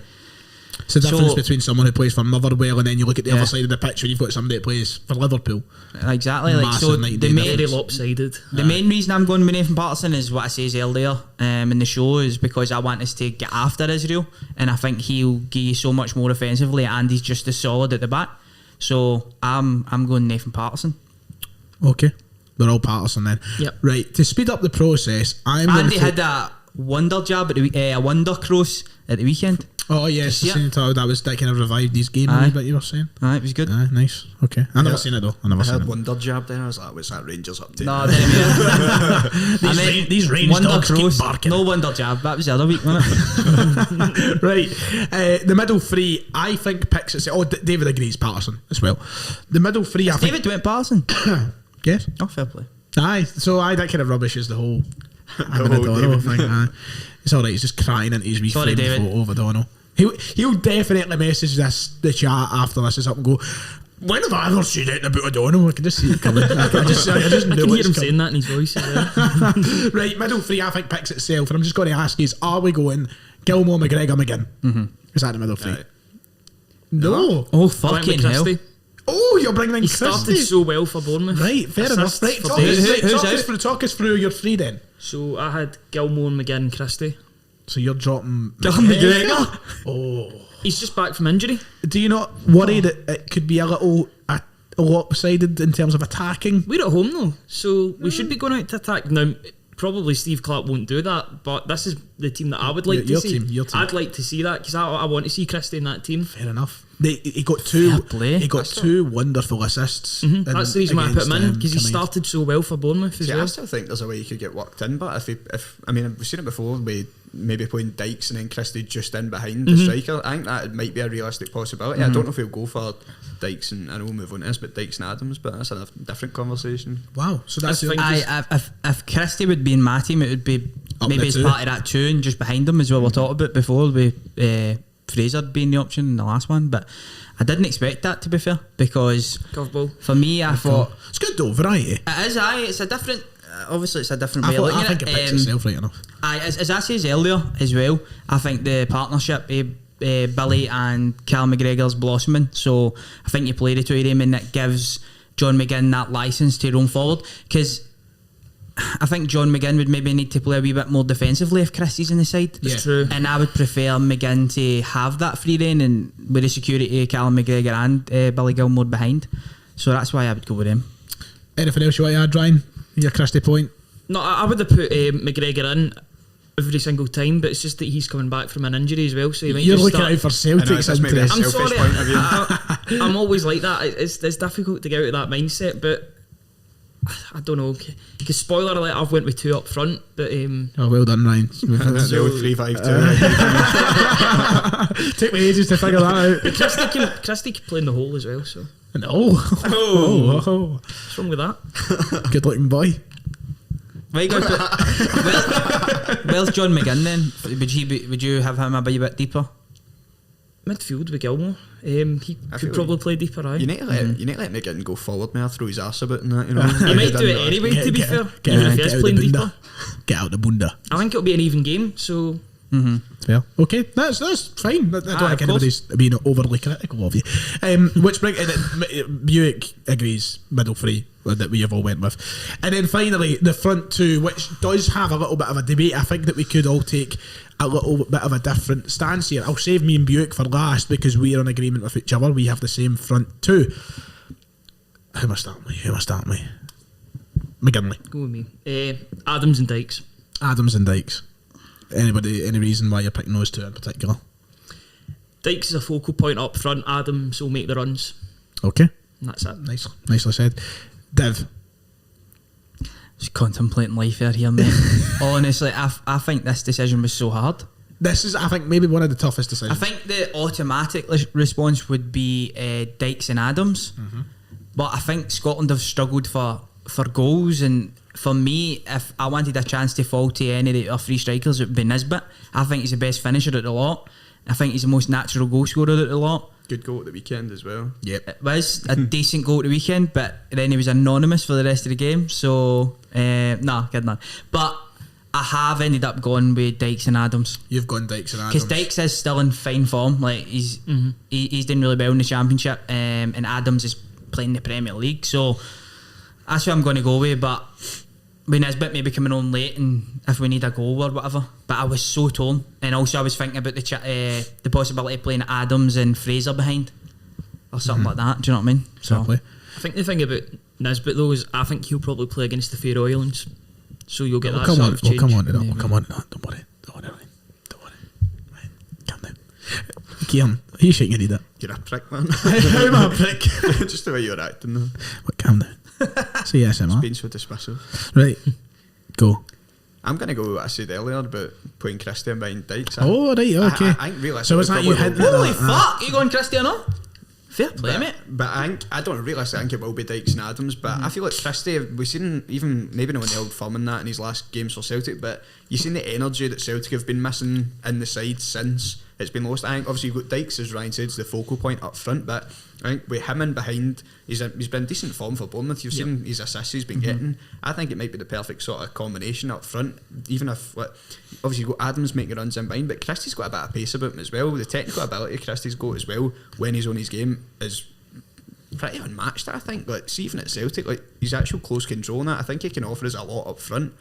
It's the difference So- between someone who plays for Motherwell and then you look at the other side of the pitch and you've got somebody that plays for Liverpool. exactly. Like, Massive so night the day main, Very lopsided. the main reason I'm going with Nathan Patterson is what I says earlier in the show, is because I want us to get after Israel, and I think he'll give you so much more offensively, and he's just as solid at the back. So I'm going Nathan Patterson. Okay. We're all Patterson then. Yep. Right. To speed up the process, I'm going Andy to had a wonder jab at a wonder cross at the weekend. Oh yes, Did you see I seen that was that kind of revived his game a Aye. little bit. You were saying, Aye, it was good. aye, nice. Okay, I never Yeah. seen it though. I never I seen had it. wonder jab there. I was like, what's that Rangers up to? No, didn't mean These range dogs keep barking. No wonder jab. That was the other week, wasn't it? Right, the middle three, I think picks itself. Oh, David agrees, Patterson as well. The middle three, I think. David went Patterson. Yes. Oh, fair play. Aye. So that kind of rubbish is the whole. I'm whole O'Donnell David. thing. Aye. It's all right. He's just crying into his wee Sorry, framed David. photo of O'Donnell. He'll definitely message the chat after this is up and go, when have I ever seen it about O'Donnell? I can just see it coming. I just I know can hear it's him coming. saying that in his voice as well. Right, middle three I think picks itself, and I'm just going to ask you, are we going Gilmore, McGregor, McGinn? Is that the middle three? Aye. No. Oh, I went fucking with hell. Christie. Oh, you're bringing in He Christie. started so well for Bournemouth. Right, fair enough. Assists Right, for talk, Bournemouth. Who's talk us through your three then. So I had Gilmore, McGinn, Christie. So you're dropping McGregor. Oh. He's just back from injury. Do you not worry that it could be a little lopsided in terms of attacking? We're at home though, so we should be going out to attack. Now, probably Steve Clarke won't do that, but this is the team that I would like Your to see. team, your team. I'd like to see that because I want to see Christie in that team. Fair enough. He got two. Fair play. He got two wonderful assists. That's the reason why I put him in, because he Cummies. started so well for Bournemouth as See, I well. still think there's a way you could get worked in, but if I mean, we've seen it before with maybe playing Dykes and then Christie just in behind the striker. I think that might be a realistic possibility. I don't know if he'll go for Dykes and I know we'll move on to this, but Dykes and Adams, but that's a different conversation. Wow. So that's I think If Christie would be in my team, it would be Up maybe the as two. part of that two and just behind him as well. We talked about before with Fraser being the option in the last one, but I didn't expect that, to be fair, because Curveball. for me, I thought it's good though, variety. it is. It's a different. Obviously, it's a different I way of looking I at think it picks itself right enough. As I said earlier as well, I think the partnership Billy and Cal McGregor's blossoming. So I think you play the two of them and that gives John McGinn that licence to roam forward, because I think John McGinn would maybe need to play a wee bit more defensively if Christie's in the side. Yeah. True. And I would prefer McGinn to have that free rein and with the security of Callum McGregor and Billy Gilmore behind. So that's why I would go with him. Anything else you want to add, Ryan? Your Christie point? No, I would have put McGregor in every single time, but it's just that he's coming back from an injury as well. So he might You're just looking start. out for I know, Celtic's that's maybe a interest. I'm selfish sorry, point of view. I'm always like that. It's difficult to get out of that mindset, but I don't know. Because spoiler alert, I've went with two up front, but Oh, well done, Ryan. The old 3-5-2. Took me ages to figure that Christie can play in the hole as well. So out. No. Oh. what's wrong with that? Good looking boy. Right, guys, where's John McGinn then? Would you have him a wee bit deeper? Midfield with Gilmore. He I could feel probably play deeper. Aye. You need to let McGinn go forward, man. Throw his arse about and that, you know. He might do it anyway. To be fair, even if he is out playing the deeper, bunda. Get out the bunda. I think it'll be an even game. So Fair. Okay, that's fine. I don't of think anybody's being overly critical of you. Which Buick agrees middle three that we have all went with, and then finally the front two, which does have a little bit of a debate. I think that we could all take a little bit of a different stance here. I'll save me and Buick for last because we are in agreement with each other. We have the same front two. Who am I starting with? McGinley, go with me. Adams and Dykes. Adams and Dykes. Any reason why you're picking those two in particular? Dykes is a focal point up front. Adams will make the runs. Okay, And that's it. nicely said. Div. Just contemplating life out here, mate. Honestly, I think this decision was so hard. This is, I think, maybe one of the toughest I decisions. think the automatic response would be Dykes and Adams, but I think Scotland have struggled for goals, and for me, if I wanted a chance to fall to any of the three strikers, it would be Nisbet. I think he's the best finisher out the lot. I think he's the most natural goal scorer out the lot. Good goal at the weekend as well. Yep. It was a decent goal at the weekend, but then he was anonymous for the rest of the game. So, kidding on. But I have ended up going with Dykes and Adams. You've gone Dykes and Adams. Because Dykes is still in fine form. Like he's doing really well in the Championship, and Adams is playing the Premier League. So that's who I'm going to go with. But with Nisbet maybe coming on late, and if we need a goal or whatever. But I was so torn, and also I was thinking about the possibility of playing Adams and Fraser behind, or something like that. Do you know what I mean? Exactly. I think the thing about Nisbet though is I think he'll probably play against the Faroe Islands, so you'll get that We'll sort of change. come on to that. Yeah, We'll come on to that. Don't worry. Right. Calm down. Kieran, are you shaking your head at? You're a prick, man. I'm a prick. Just the way you're acting, though. What, calm down. Say yes, Emma. Being so dismissive. Right. Go. I'm going to go with what I said earlier about putting Christian behind Dykes. Oh, right, okay. I think realistically So is that you probably hinting will- at Holy that? fuck! You going Cristiano? Fair play, But, mate. but I don't realise. I think it will be Dykes and Adams. But I feel like Christie, we've seen even maybe not in the old firm and that in his last games for Celtic, but you've seen the energy that Celtic have been missing in the side since it's been lost. I think obviously you've got Dykes, as Ryan said, is the focal point up front, but I think with him in behind, he's been decent form for Bournemouth. You've seen his assists he's been getting. I think it might be the perfect sort of combination up front, even if obviously you've got Adams making runs in behind, but Christie's got a bit of pace about him as well. The technical ability Christie's got as well when he's on his game is pretty unmatched. I think, like, see, even at Celtic, like, his actual close control on that, I think he can offer us a lot up front.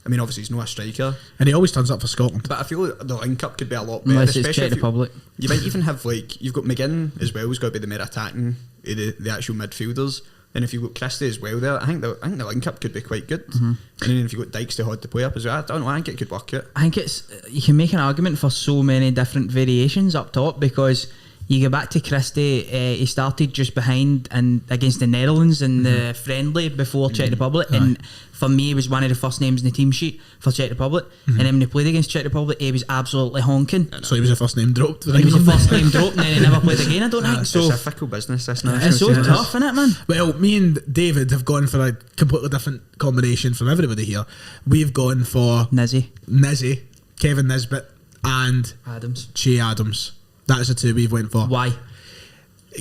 I mean, obviously he's not a striker, And he always turns up for Scotland. but I feel like the link up could be a lot better. Unless it's especially Czech if you- Republic. You might even have, like, you've got McGinn as well, who's got to be the more attacking of the actual midfielders. And if you've got Christie as well there, I think the link up could be quite good. And then if you've got Dykes to hold the play up as well, I don't know, I think it could work it. I think you can make an argument for so many different variations up top, because You go back to Christie, he started just behind and against the Netherlands in the friendly before Czech Republic, and for me he was one of the first names in the team sheet for Czech Republic, and then when he played against Czech Republic he was absolutely honking. So he was the first name dropped. He was the first name dropped and then he never played again, I don't think. So It's a fickle business, this now. it's so tough, isn't it, man? Well, me and David have gone for a completely different combination from everybody here. We've gone for Nizzy, Kevin Nisbet, and Adams. Che Adams. That's the two we've went for. Why?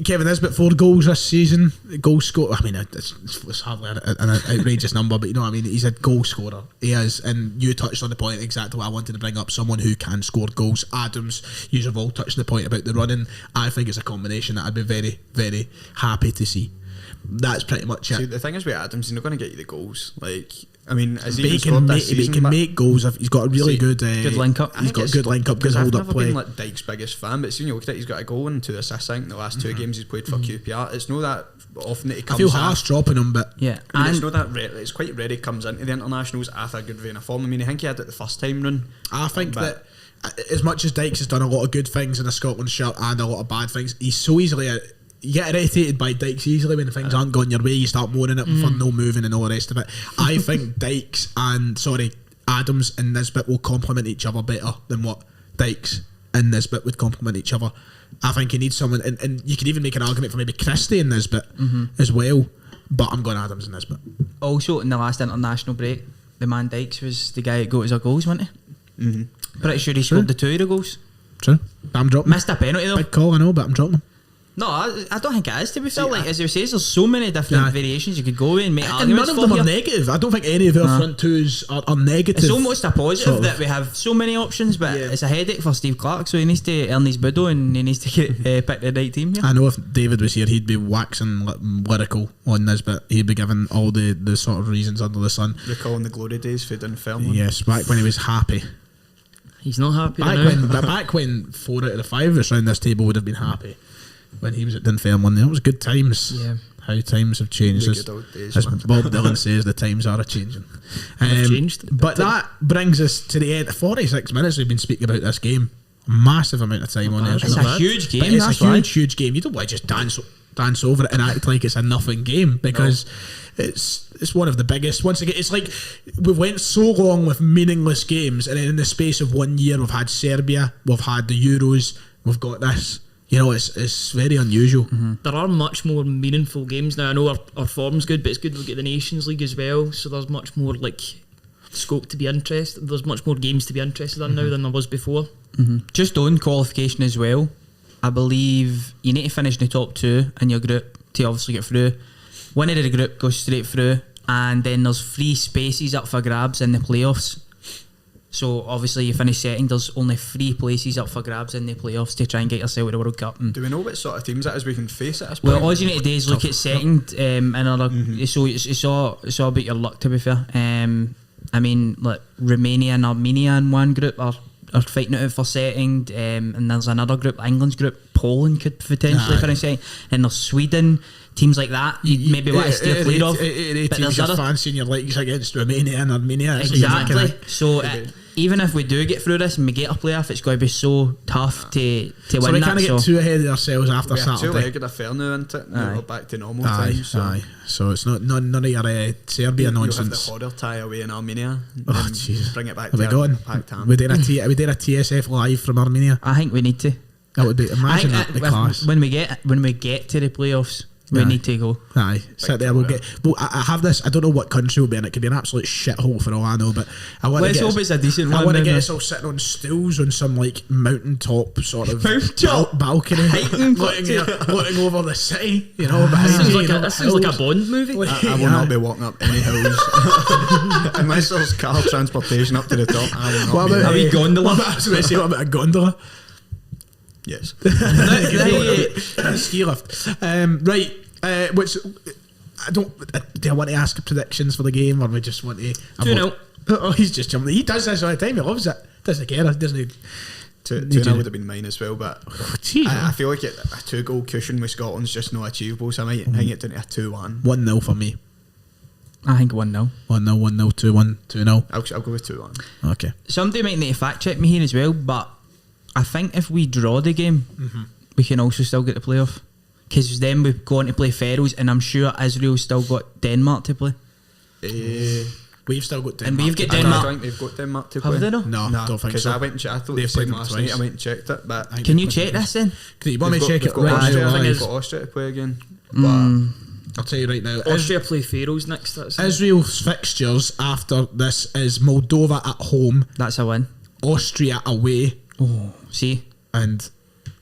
Kevin Nisbet, 4 goals this season. Goal scorer. I mean, it's hardly an outrageous number, but you know what I mean? He's a goal scorer. He is. And you touched on the point exactly what I wanted to bring up. Someone who can score goals. Adams, you have all touched the point about the running. I think it's a combination that I'd be very, very happy to see. That's pretty much it. See, the thing is with Adams, he's not going to get you the goals. Like, I mean, has But he he even can, scored make, this season? he can but- make goals. He's got a really good link up. He's got a good link up, good Because hold I've up never play. been like Dyke's biggest fan, but soon you look at it, he's got a goal and 2 assists. I think the last 2 games he's played for QPR. It's not that often that he I comes. feel in. harsh dropping him, but Yeah. I mean, And it's not that rare. It's quite rare he comes into the internationals after a good vein of form. I mean, I think he had it the first time run. I think But- that as much as Dykes has done a lot of good things in a Scotland shirt and a lot of bad things, he's so easily you get irritated by Dykes easily when things aren't going your way. You start moaning at him for no moving and all the rest of it. I think Adams and Nisbet will complement each other better than what Dykes and Nisbet would complement each other. I think you need someone, and you could even make an argument for maybe Christie and Nisbet as well. But I'm going Adams and Nisbet. also in the last international break, the man Dykes was the guy that got us our goals, wasn't he? Pretty sure he scored the 2 of the goals. True. I'm dropping Missed a penalty though. Big call, I know, but I'm dropping them. No, I don't think it is, to be fair. Like, as you say, there's so many different Aye. variations you could go with and make And arguments none of for them are here. negative. I don't think any of our front twos are negative. It's almost a positive sort of. that we have so many options, but it's a headache for Steve Clarke, so he needs to earn his budo and he needs to get pick the right team here. I know if David was here, he'd be waxing lyrical on this, but he'd be giving all the sort of reasons under the sun. Recalling the glory days for Dunfermline. Yes, back when he was happy. He's not happy Back when 4 out of the 5 of us around this table would have been happy when he was at Dunfermline. That was good times. Yeah. How times have changed. The As, good old days, as man. Bob Dylan says, the times are a changing. They've changed. But that brings us to the end. 46 minutes we've been speaking about this game. Massive amount of time on it. It's a huge But game, it's that's a why. huge game. You don't want to just dance over it and act like it's a nothing game, because it's one of the biggest. Once again, it's like we went so long with meaningless games, and then in the space of 1 year we've had Serbia, we've had the Euros, we've got this. You know, it's very unusual. There are much more meaningful games now. I know our form's good, but it's good to look at the Nations League as well. So there's much more like scope to be interested. There's much more games to be interested in now than there was before. Just on qualification as well, I believe you need to finish in the top 2 in your group to obviously get through. Winner of the group goes straight through, and then there's 3 spaces up for grabs in the playoffs. So obviously you finish second, there's only 3 places up for grabs in the playoffs to try and get yourself to the World Cup. And Do we know what sort of teams that is we can face at this well, point? all you need to do is look at second, and so it's all about your luck, to be fair. I mean, like Romania and Armenia in one group are fighting it out for second, and there's another group, England's group. Poland could potentially finish second, and there's Sweden. Teams like that you maybe want to steer clear of. But there's you're fancying your legs against Romania and Armenia. Exactly. So even if we do get through this and we get a playoff, it's going to be so tough to So win we that. can't get too ahead of ourselves after We have Saturday. 2-legged affair now, isn't it? Now we're back to normal Aye, times. So aye. So it's not none of your Serbia you'll have nonsense. the horror tie away in Armenia. Oh, and Jesus. bring it back Are we to going? packed hand. We did a TSF live from Armenia. I think we need to. That would be, imagine that, the class. When we get to the playoffs, we Aye. need to go. Aye, sit there. We'll get. Well, I have this. I don't know what country we'll be in. It could be an absolute shithole for all I know. But I want Let's to get. hope it's a decent one. I want to then. get us all sitting on stools on some like mountaintop sort of Mountaintop? balcony, looking over the city. You know, behind This you. sounds like a Bond movie. I will not be walking up any hills unless there's car transportation up to the top. I will not What be about there. wee gondola? I was about to say, what about a gondola? Yes. Ski lift. Right. Which I don't. Do I want to ask predictions for the game, or we just want to? 2-0. Oh, he's just jumping. He does this all the time. He loves it. Doesn't care, doesn't he? 2-0 would have been mine as well, but Gee, I feel like a 2-goal cushion with Scotland's just not achievable, so I might hang it down to a 2-1. 1-0 for me. I think 1-0. 1-0, 1-0, 2-1, 2-0. I'll go with 2-1. Okay. Somebody might need to fact check me here as well, but I think if we draw the game, we can also still get the playoff. Because then we've gone to play Faroes, and I'm sure Israel's still got Denmark to play. We've still got Denmark. And we've got I Denmark. don't think they've got Denmark to play. Have they not? No, don't think because so. I went and I thought They've they played played them last twice. night. I went and checked it, but Can you check this then? You want me to check it got right Austria, now? I think Live? they've got Austria to play again. I'll tell you right now. Austria play Faroes next. That's Israel's fixtures after this is Moldova at home, That's a win. Austria away, Oh, see? and Is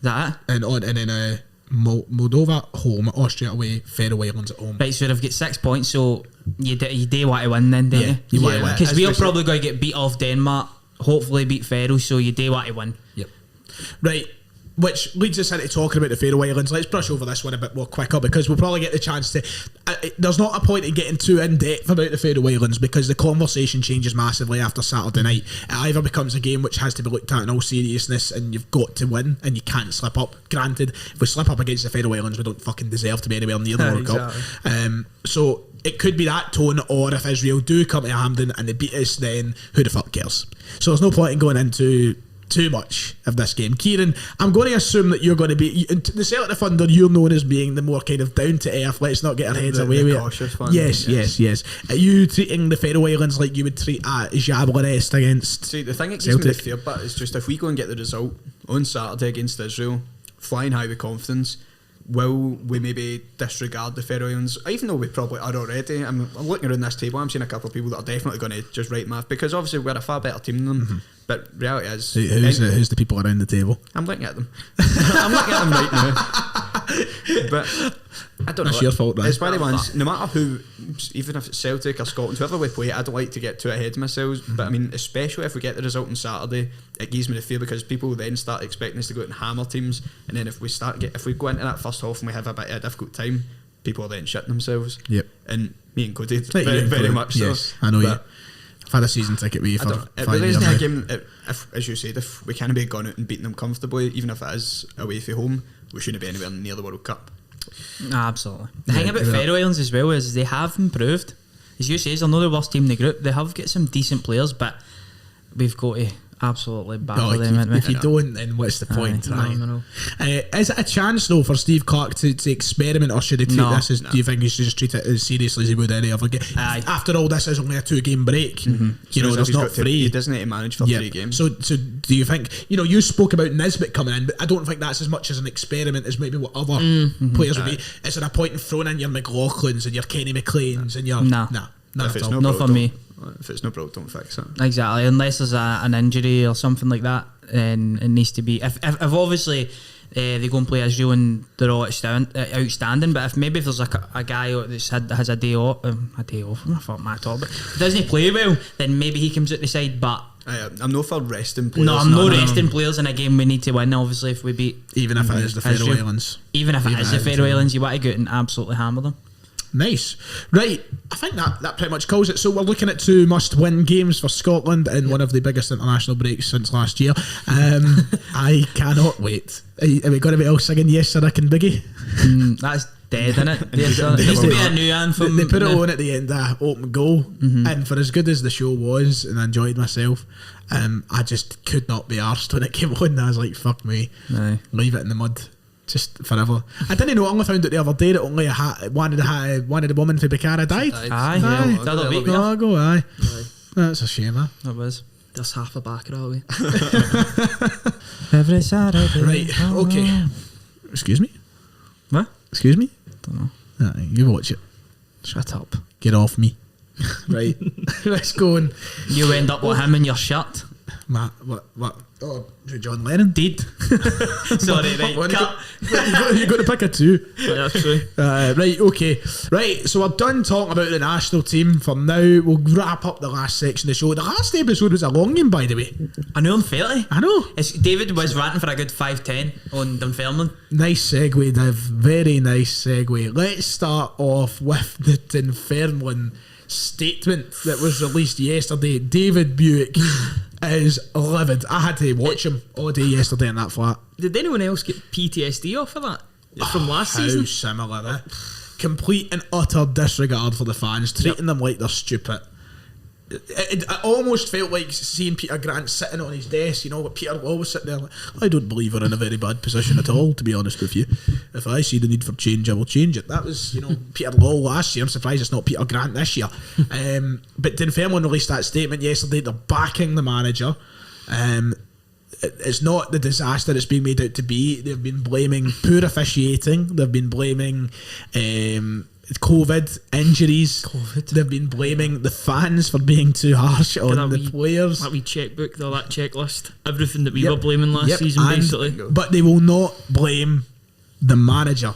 that it? then Moldova home, Austria away, Faroe Islands at home. Right, so they've got 6 points, so you do want to win then, don't Yeah, you? you want to win. Because we're Especially- probably going to get beat off Denmark, hopefully beat Faroes, so you do want to win. Yep. Right. Which leads us into talking about the Faroe Islands. Let's brush over this one a bit more quicker because we'll probably get the chance to. There's not a point in getting too in depth about the Faroe Islands because the conversation changes massively after Saturday night. It either becomes a game which has to be looked at in all seriousness and you've got to win and you can't slip up. Granted, if we slip up against the Faroe Islands, we don't fucking deserve to be anywhere near the World Cup. So it could be that tone, or if Israel do come to Hampden and they beat us, then who the fuck cares? So there's no point in going into too much of this game. Kieran, I'm going to assume that you're going to be the Celtic Thunder. You're known as being the more kind of down to earth. Let's not get our heads away with cautious it. one. Yes. Are you treating the Faroe Islands like you would treat Jablonest against? See, the thing that gives me the Celtic? fear bit is just if we go and get the result on Saturday against Israel, flying high with confidence, will we maybe disregard the Faroe Islands? Even though we probably are already. I'm looking around this table, I'm seeing a couple of people that are definitely going to just write math because obviously we're a far better team than them. But reality is, Who's the people around the table? I'm looking at them. I'm looking at them right now. But I don't know. That's your fault, Ryan. It's one of the ones, no matter who, even if it's Celtic or Scotland, whoever we play, I don't like to get too ahead of myself. But I mean, especially if we get the result on Saturday, it gives me the fear because people then start expecting us to go out and hammer teams. And then if we go into that first half and we have a bit of a difficult time, people are then shitting themselves. Yep. And me and Cody, Like you very, and very Cody. much so. Yes, I know But you. I've had a season ticket with you I for don't, it 5 really years isn't a now. game. If, as you said, if we can't be going out and beating them comfortably, even if it is away from home, we shouldn't be anywhere near the World Cup. Absolutely. The thing about give it up. Faroe Islands as well is they have improved. As you say, they're not the worst team in the group. They have got some decent players, but we've got to absolutely battle them. haven't we? If you don't, then what's the point, no, right? no. Is it a chance though for Steve Clarke to experiment, or should he treat No. this as? Do you think he should just treat it as seriously as he would any other game? Aye. After all, this is only a 2-game break. You know, there's He's not got to- 3. He doesn't need to manage for 3 games. So do you think, you spoke about Nisbet coming in, but I don't think that's as much as an experiment as maybe what other players would be. Is there a point in throwing in your McLaughlins and your Kenny McLeans and your Nah. not if at it's all. no Not broke, for me. don't- If it's no broke, don't fix it. Exactly, unless there's an injury or something like that, then it needs to be. If obviously they go and play Israel and they're all outstanding, but if there's a guy that has a day off, I thought my top, but doesn't play well, then maybe he comes out the side. But I'm no for resting players. no, I'm not resting players in a game we need to win. Obviously, if we beat, Even if it is the Faroe Israel. Islands. even if it is the Faroe Islands, you want to go out and absolutely hammer them. Nice. Right, I think that pretty much calls it. So we're looking at 2 must-win games for Scotland in one of the biggest international breaks since last year. I cannot wait. Are we going to be all singing Yes Sir I Can Biggie? That's dead, isn't it? There needs to be a new anthem. They put it on at the end of Open Goal, and for as good as the show was, and I enjoyed myself, I just could not be arsed when it came on. I was like, fuck me, Aye. leave it in the mud. Just forever. I didn't know. I only found out the other day that only one of the woman for Becara died. Aye, Yeah, the other week. Oh, go aye. That's a shame, huh? That was. There's half a backer away. Every Saturday. Right, okay. Excuse me? What? Excuse me? Don't know. Aye, you watch it. Shut up. Get off me. Right. Let's go and... You end up with him in your shirt. Matt, what? Oh, John Lennon did. Sorry, right. One, Cut. you got to pick a 2. Yeah, that's true. Right, okay. Right, so we're done talking about the national team for now. We'll wrap up the last section of the show. The last episode was a long game, by the way. I know I'm 30. I know. David was ranting for a good 5-10 on Dunfermline. Nice segue, Div. Very nice segue. Let's start off with the Dunfermline statement that was released yesterday. David Buick is livid. I had to watch him all day yesterday in that flat. Did anyone else get PTSD off of that from last How season? similar, eh? Complete and utter disregard for the fans, treating them like they're stupid. it almost felt like seeing Peter Grant sitting on his desk, with Peter Law was sitting there like, I don't believe we're in a very bad position at all, to be honest with you. If I see the need for change, I will change it. That was, Peter Law last year. I'm surprised it's not Peter Grant this year. But Dunfermline released that statement yesterday. They're backing the manager. It's not the disaster it's being made out to be. They've been blaming poor officiating. They've been blaming COVID, injuries. They've been blaming the fans for being too harsh on the players. That wee checkbook, that checklist. Everything that we were blaming last season, basically. But they will not blame the manager.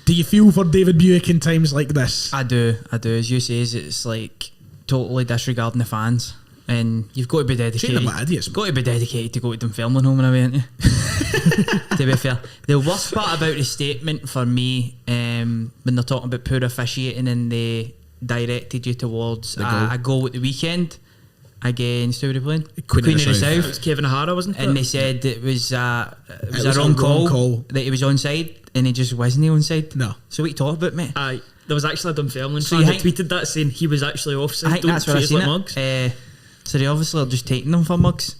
Do you feel for David Buick in times like this? I do. As you say, it's like totally disregarding the fans. And you've got to be dedicated. Idiots, got to be dedicated to go to Dunfermline home and away, haven't you? To be fair, the worst part about the statement for me, when they're talking about poor officiating and they directed you towards a goal at the weekend against who were they playing? Queen of the South. It was Kevin O'Hara, wasn't it? And they said it was a wrong call, that he was onside, and he just wasn't onside. No. So what you talking about, mate? Aye, there was actually a Dunfermline So fan that tweeted that saying he was actually offside. I think that's where I seen it. Mugs. So they obviously are just taking them for mugs.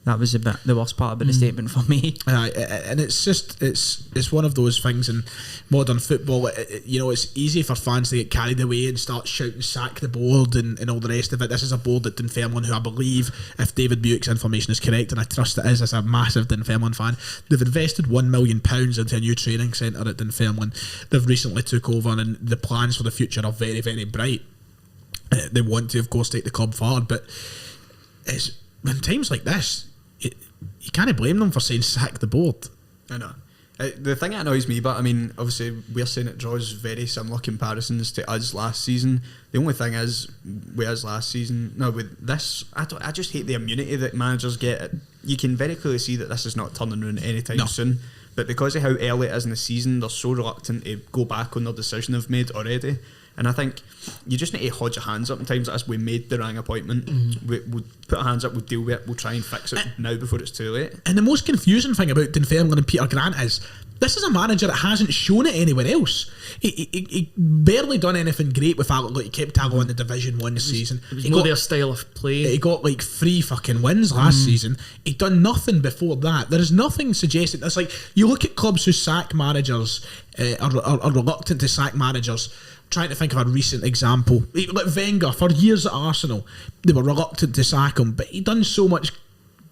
That was a bit the worst part about the statement for me. And it's just it's one of those things in modern football. It's easy for fans to get carried away and start shouting "sack the board" and all the rest of it. This is a board at Dunfermline who I believe, if David Buick's information is correct, and I trust it is, as a massive Dunfermline fan, they've invested £1 million into a new training centre at Dunfermline. They've recently took over, and the plans for the future are very, very bright. They want to, of course, take the club forward, but it's in times like this, you can't blame them for saying sack the board. I know. The thing that annoys me, but I mean, obviously we're saying it draws very similar comparisons to us last season. The only thing is, with us last season, with this, I just hate the immunity that managers get. You can very clearly see that this is not turning around anytime soon. But because of how early it is in the season, they're so reluctant to go back on their decision they've made already. And I think you just need to hold your hands up in times as we made the wrong appointment. We'll put our hands up, we'll deal with it, we'll try and fix it now before it's too late. And the most confusing thing about Dunfermline and Peter Grant is this is a manager that hasn't shown it anywhere else. He barely done anything great with Alec. He kept Alec in the Division 1 season. It was more their style of play. He got 3 fucking wins last season. He'd done nothing before that. There is nothing suggesting. It's like you look at clubs who sack managers, are reluctant to sack managers. Trying to think of a recent example, like Wenger for years at Arsenal, they were reluctant to sack him, but he'd done so much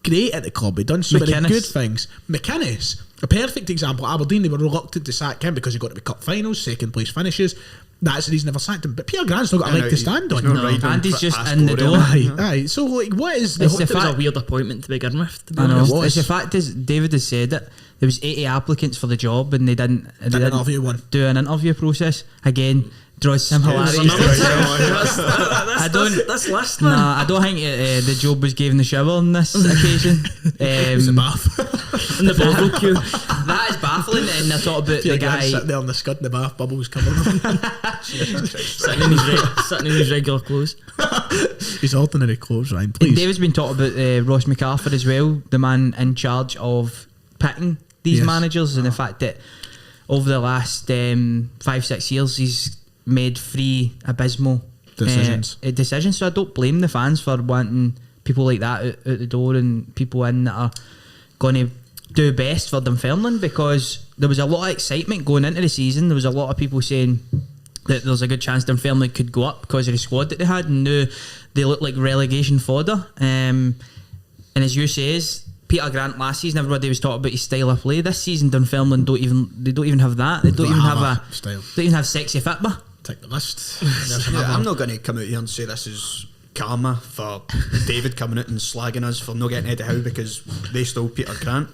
great at the club. He'd done so many good things. McInnes, a perfect example. Aberdeen, they were reluctant to sack him because he got to the cup finals, second place finishes. That's the reason they never sacked him. But Peter Grant's not got a leg to stand on. And he's just in the door. Aye. So what is the? It was a weird appointment to begin with. I know. It's the fact is, David has said it. There was 80 applicants for the job, and they didn't interview one. Do an interview process again. Draws similarities. That's last man. Nah, I don't think the job was given the shower on this occasion. It was a bath. In the bubble queue. That is baffling. And I thought about the guy sitting there on the scud in the bath, bubbles covering him. sitting in his regular clothes. His ordinary clothes, Ryan. Please. David's been talking about Ross MacArthur as well, the man in charge of picking these managers, and the fact that over the last 5-6 years he's made 3 abysmal decisions. So I don't blame the fans for wanting people like that out the door and people in that are going to do best for Dunfermline, because there was a lot of excitement going into the season. There was a lot of people saying that there's a good chance Dunfermline could go up because of the squad that they had, and now they look like relegation fodder. And as you say, Peter Grant last season, everybody was talking about his style of play. This season, Dunfermline don't even have that. They don't even have a style. They don't even have sexy football. Take the list. I'm not going to come out here and say this is karma for David coming out and slagging us for not getting Eddie Howe because they stole Peter Grant.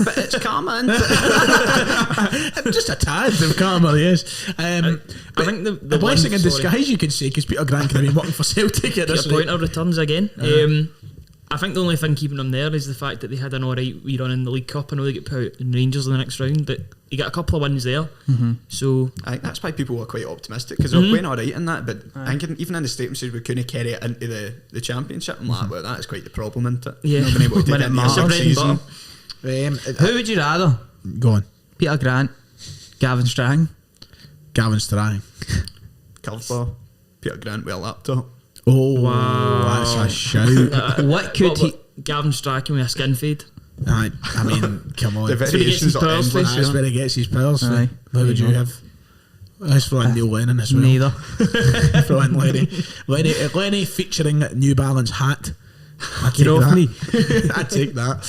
But it's karma, isn't it? Just a tad of karma, yes. I think the blessing in disguise, you could say, because Peter Grant could have been working for Celtic at this point. Pointer returns again. I think the only thing keeping them there is the fact that they had an alright wee run in the League Cup. I know they get put out in Rangers in the next round, but you got a couple of wins there. So I think that's why people were quite optimistic, because they were playing alright in that. But I think even in the statement says we couldn't carry it into the Championship. I'm like, well, that is quite the problem, isn't it? Yeah. Not being able to take it into the season. Who would you rather? Go on. Peter Grant, Gavin Strang. Gavin Strang. Curveball. Peter Grant with a laptop. Oh, Wow. that's a shout. What could he? Gavin Strachan with a skin fade. I mean, come on. The That's where he gets variations his are pearls endless. from. That's where he gets his pearls. Aye. What would There you you have? I was throwing Neil Lennon as well. Neither. Throwing Lenny featuring New Balance hat. I take off that. me. I take that.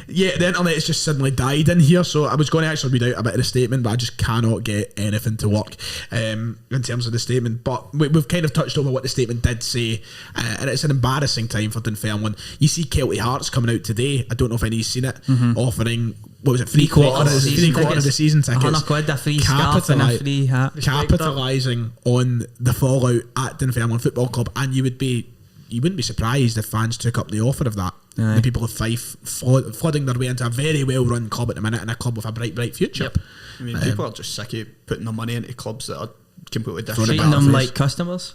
Yeah, the internet's just suddenly died in here, so I was going to actually read out a bit of the statement, but I just cannot get anything to work in terms of the statement. But we've kind of touched over what the statement did say, and it's an embarrassing time for Dunfermline. You see Kelty Hearts coming out today. I don't know if anybody's seen it, offering, what was it, three quarter of the season tickets. £100, a free scarf and a free hat. Capitalising on the fallout at Dunfermline Football Club, and you wouldn't be surprised if fans took up the offer of that. Aye. The people of Fife flooding their way into a very well run club at the minute, and a club with a bright future. Yep. I mean, people are just sick of putting their money into clubs that are completely different. Treating them like customers.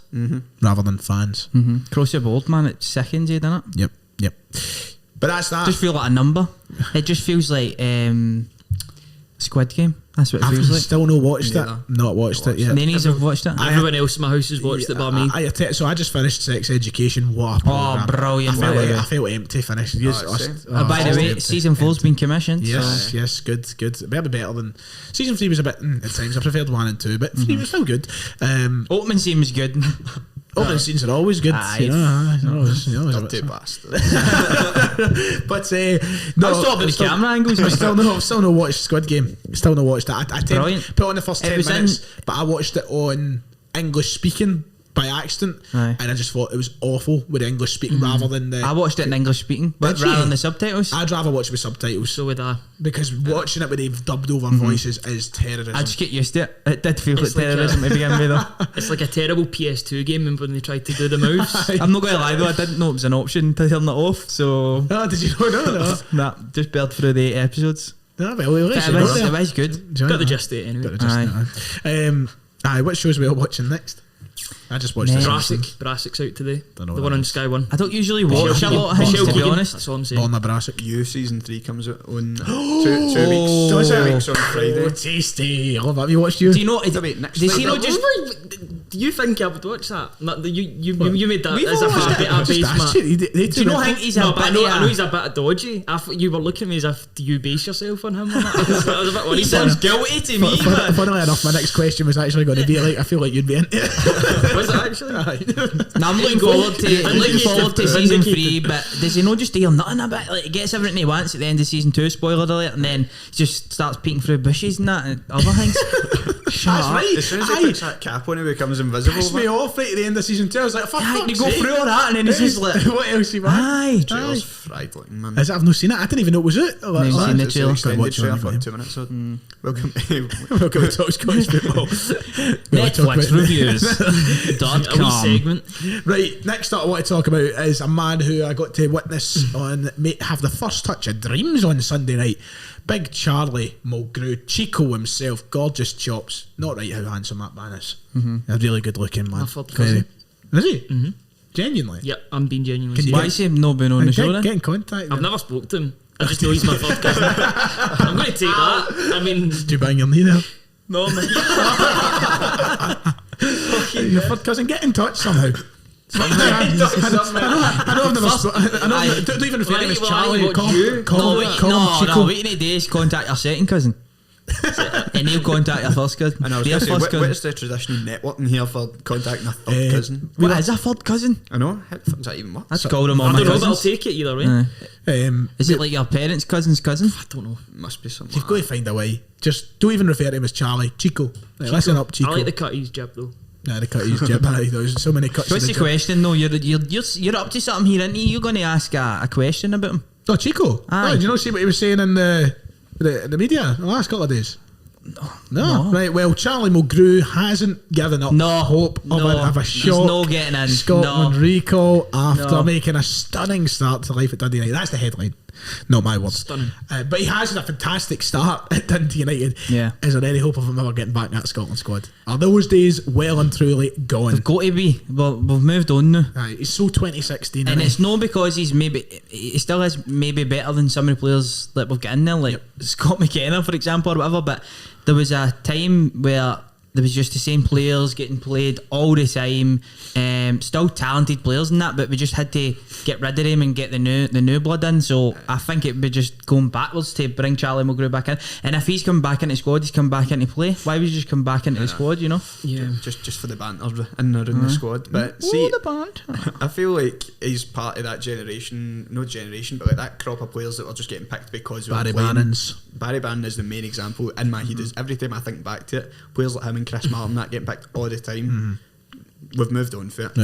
Rather than fans. Cross your board, man. It sickens you, doesn't it? Yep. But that's that. Just feel like a number. It just feels like Squid Game. That's what it I've feels like. still not watched it. Neither. Not watched it yet. Nannies have watched it. Everyone else in my house has watched it, but me. So I just finished Sex Education. What a programme. Brilliant, I by the way. felt empty finished. same. By the way, season 4's been commissioned. Yes, good. Maybe better than season 3 was a bit at times. I preferred 1 and 2, but 3 was still good. Opening seems good. Opening scenes are always good. Aye. You know, always a Dirty bit. bastard. But No, stop with the camera angles. I still not watched Squid Game. Still not watched it. I Brilliant. put on the first It 10 was minutes, but I watched it on English speaking by accident, Aye. and I just thought it was awful with English speaking rather than the. I watched it in English speaking, but Did you? rather than the subtitles. I'd rather watch it with subtitles. So would I. Because watching it with they've dubbed over voices is terrorism. I just get used to it. It did feel like It's like terrorism to begin with, though. It's like a terrible PS2 game when they tried to do the moves. I'm not going to lie though, I didn't know it was an option to turn it off, so Oh, did you know? No. nah, just bared through the 8 episodes. No, well, It was good. Got the gist of it anyway. Aye, what shows we all watching next? I just watched this. Brassic's out today. Don't know The what one that on is. Sky One. I don't usually watch a lot of things, Michelle to be Keegan, honest. That's all I'm saying. Born Brassic. You season 3 comes out on 2 weeks. Does it? 2 weeks on Friday. Oh, tasty. I love that. Have you watched you? Do you know? Wait, next Does week. he not just? Do you think I would watch that? You made that We've as a all watched bit it. of Just base, asked Matt. you. They Do you not think he's a No, but I bit? know he's a bit dodgy. You were looking at me as if do you base yourself on him. I was a bit worried. He sounds guilty to me, man. Funnily enough, my next question was actually going to be like, I feel like you'd be into it. Was it actually? No, I'm looking forward to season 3, but does he not just deal nothing a bit? Like, he gets everything he wants at the end of season 2, spoiler alert, and then he just starts peeking through bushes and that and other things. Shut That's up. right. As soon as he puts that cap on, he becomes invisible. Pissed me off right at the end of season 2. I was like, fuck, Yeah, fuck's you go sake. through all that and then it's just like, What else you want? aye. Trailer's fried looking, man. I've not seen it. I didn't even know it was it. Oh, that's Never mad. seen the It's an trailer. extended Watch it trailer on for the 2 minutes. So welcome. Welcome to Talk Scottish Football. Netflix A wee reviews.com. segment. Right, next up I want to talk about is a man who I got to witness have the first touch of dreams on Sunday night. Big Charlie Mulgrew, Chico himself, gorgeous chops. Not right how handsome that man is. A really good looking man. My third cousin. Is he? Genuinely? Yep, I'm being genuine. Can you Why is he not been on the show then? Get in contact. I've never spoke to him. I just know he's my third cousin. I'm going to take that. I mean, Do you bang your knee there? no, man. Your third cousin, get in touch somehow. I know I've never spoken. Don't even refer to him as Charlie. Call him Chico. What you need to do is contact your second cousin. And he'll contact your first cousin. I know. I was Their going to say, first what cousin. is the traditional networking here for contacting a third cousin? What is a third cousin? I know. How the fuck does that even work? That's called them all I my don't know, but I'll cousins. take it either way. Is it like your parents' cousin's cousin? I don't know. Must be something. You've got to find a way. Just don't even refer to him as Charlie. Chico. Right, listen up, Chico. I like the cut he's jib though. Nah, the cut his jib. Aye, there's so many cuts. What's in the jib. question though? You're up to something here, aren't you? You're going to ask a question about him. Oh, Chico. Aye. Oh, did you not see what he was saying in the media the last couple of days? No. Right, well, Charlie Mulgrew hasn't given up hope of a he's shot. no getting in. Scotland No. recall after No. making a stunning start to life at Dundee United. That's the headline. Not my words. Stunning. But he has had a fantastic start at Dundee United. Yeah. Is there any hope of him ever getting back in that Scotland squad? Are those days well and truly gone? They've got to be. Well, we've moved on now. Aye, he's so 2016. And isn't it's not because he still is maybe better than some of the players that we've got in there, like Scott McKenna, for example, or whatever. But there was a time where there was just the same players getting played all the time. Still talented players and that, but we just had to get rid of them and get the new blood in. So I think it would be just going backwards to bring Charlie Mulgrew back in. And if he's come back into the squad, he's come back into play. Why would you just come back into the squad? You know? Yeah. Just for the banter in the squad. But see, the banter. I feel like he's part of that generation, no generation, but like that crop of players that were just getting picked because Barry Bannon's. Barry Bannon is the main example in my head. Is every time I think back to it, players like him and Chris Martin that getting picked all the time. We've moved on for it.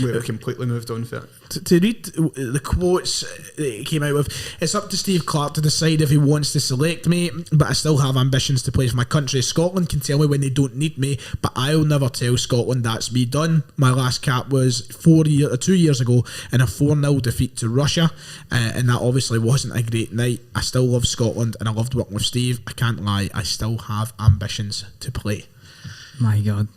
We've completely moved on for it. To read the quotes that he came out with, it's up to Steve Clarke to decide if he wants to select me, but I still have ambitions to play for my country. Scotland can tell me when they don't need me, but I'll never tell Scotland that's me done. My last cap was 2 years ago in a 4-0 defeat to Russia, and that obviously wasn't a great night. I still love Scotland and I loved working with Steve. I can't lie, I still have ambitions to play. My God.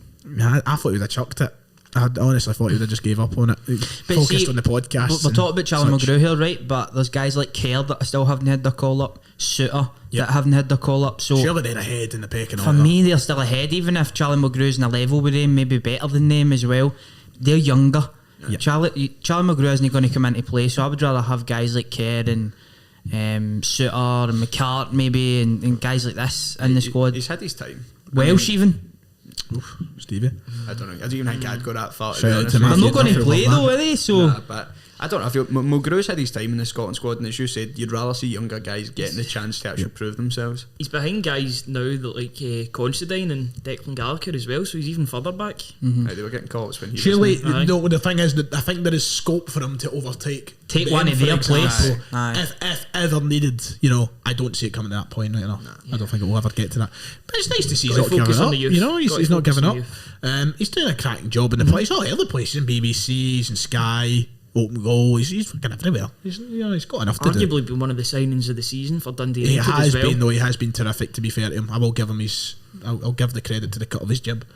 I thought he would have chucked it. I honestly thought he would have just gave up on it. Focused on the podcast. We're talking about Charlie Mulgrew here, right? But there's guys like Kerr that still haven't had their call up, Suter that haven't had their call up. So surely they're ahead in the pecking order. For me, they're still ahead, even if Charlie Mulgrew's in a level with them, maybe better than them as well. They're younger. Yeah. Charlie Mulgrew isn't going to come into play, so I would rather have guys like Kerr and Suter and McCart maybe and guys like this in the squad. He's had his time. Welsh even. Oof, Stevie. I don't know. I don't even think I'd go that far. Shout out to I'm not going to Matthew play Duffy. though, are they? So. Nah, but I don't know. I feel Mulgrew's had his time in the Scotland squad, and as you said, you'd rather see younger guys getting the chance to actually prove themselves. He's behind guys now that like Considine and Declan Gallagher as well, so he's even further back. Right, they were getting calls when he Surely, was no, the thing is that I think there is scope for him to overtake. Take them, one of for their example. place. Aye. If ever needed, I don't see it coming to that point right now. I don't think it will ever get to that. But it's nice to see he's Gotta not focus giving on up. the youth. He's not giving up. On He's doing a cracking job in the place. All the other places in BBC's and Sky, Open Goal. He's fucking everywhere. He's got enough to do. Arguably been one of the signings of the season for Dundee He United has as well. been though. He has been terrific. To be fair to him, I will give him I'll give the credit to the cut of his jib.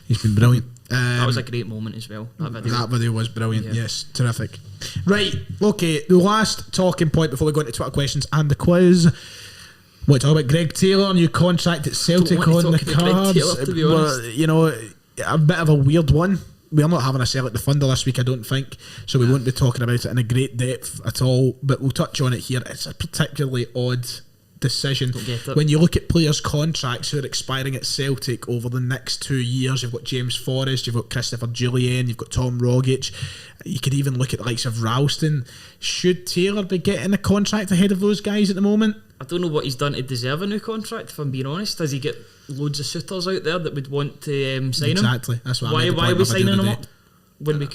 He's been brilliant. That was a great moment as well. That video was brilliant. Yeah. Yes, terrific. Right, okay. The last talking point before we go into Twitter questions and the quiz. What, talk about Greg Taylor, new contract at Celtic want to on the talk about Greg cards? Taylor, to be honest. A bit of a weird one. We're not having a Celtic Defender this week, I don't think, so we won't be talking about it in a great depth at all, but we'll touch on it here. It's a particularly odd decision. Don't get it. When you look at players' contracts who are expiring at Celtic over the next 2 years, you've got James Forrest, you've got Christopher Jullien, you've got Tom Rogic. You could even look at the likes of Ralston. Should Taylor be getting a contract ahead of those guys at the moment? I don't know what he's done to deserve a new contract, if I'm being honest. Does he get loads of suitors out there that would want to sign him? Exactly. That's what I made the Why point are we of the signing other him day. up when we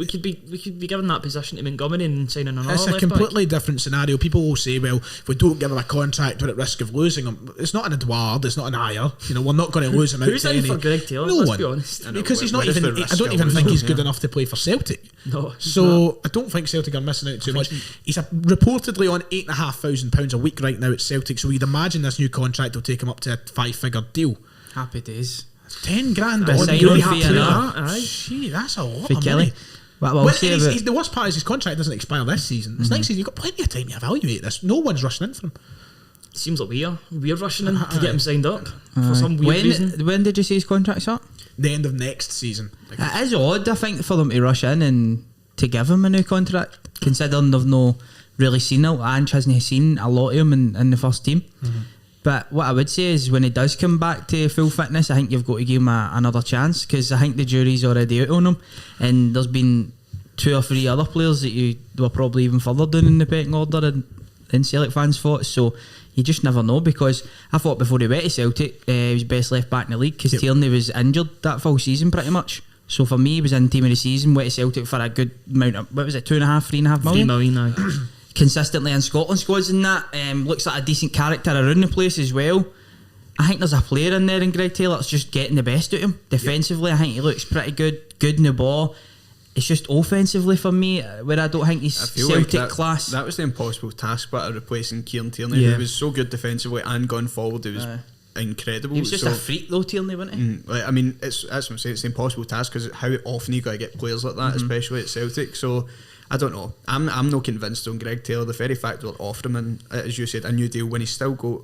could be given that position to Montgomery and signing another It's a left completely different scenario. People will say, well, if we don't give him a contract, we're at risk of losing him. It's not an Edouard, it's not an Ayer. We're not going to lose him back. out Who's to in any. for Greg Taylor? No Let's one. be honest. Because he's not where is even. the I risk don't of even think losing he's him? good enough to play for Celtic. No, he's So I don't think Celtic are missing out too much. He's reportedly on £8,500 a week right now at Celtic. So you'd imagine this new contract will take him up to a 5-figure deal. Happy days. 10 grand A on. sign-on You'll be fee happy and with that. that. Gee, that's a lot For of Kelly. money. Well, Well, say about, the worst part is his contract doesn't expire this season. It's next season. You've got plenty of time to evaluate this. No one's rushing in for him. seems like we're rushing in to get him signed up for some weird reason. when did you say his contract's up? The end of next season. It is odd, I think, for them to rush in and to give him a new contract, considering they've no really seen it. Ange hasn't seen a lot of him in the first team. But what I would say is when he does come back to full fitness, I think you've got to give him another chance, because I think the jury's already out on him, and there's been 2 or 3 other players that you were probably even further down in the pecking order in Celtic fans' thoughts. So you just never know, because I thought before he went to Celtic he was best left back in the league, because Tierney was injured that full season pretty much. So for me, he was in team of the season, went to Celtic for a good amount of, what was it, 3.5 million? 3 million now. Consistently in Scotland squads and that. Looks like a decent character around the place as well. I think there's a player in there in Greg Taylor that's just getting the best out of him. Defensively, I think he looks pretty good in the ball. It's just offensively for me, where I don't think he's Celtic class. That was the impossible task, but replacing Kieran Tierney, who was so good defensively and going forward, he was incredible. He was just a freak though, Tierney, wasn't he? I mean, that's what I'm saying. It's the impossible task, because how often you got to get players like that, especially at Celtic. So I don't know. I'm not convinced on Greg Taylor. The very fact that we're offering him, as you said, a new deal when he's still got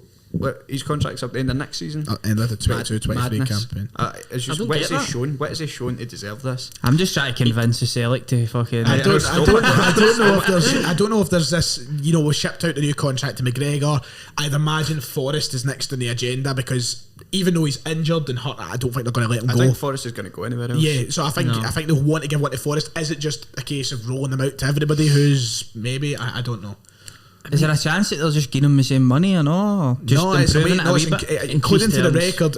his contract's up the end of next season. End of the 22-23 Madness. campaign. It's just I don't what get is he that. shown? What is he shown to deserve this? I'm just trying to convince the Celtic to fucking. I don't know if there's this. You know, we shipped out the new contract to McGregor. I'd imagine Forrest is next on the agenda because even though he's injured and hurt, I don't think they're going to let him I go. think Forrest is going to go anywhere else. Yeah, so I think they'll want to give one to Forrest. Is it just a case of rolling them out to everybody who's maybe? I don't know. Is there a chance that they'll just give him the same money or no? Just improving it a wee bit? Including to the terms. record.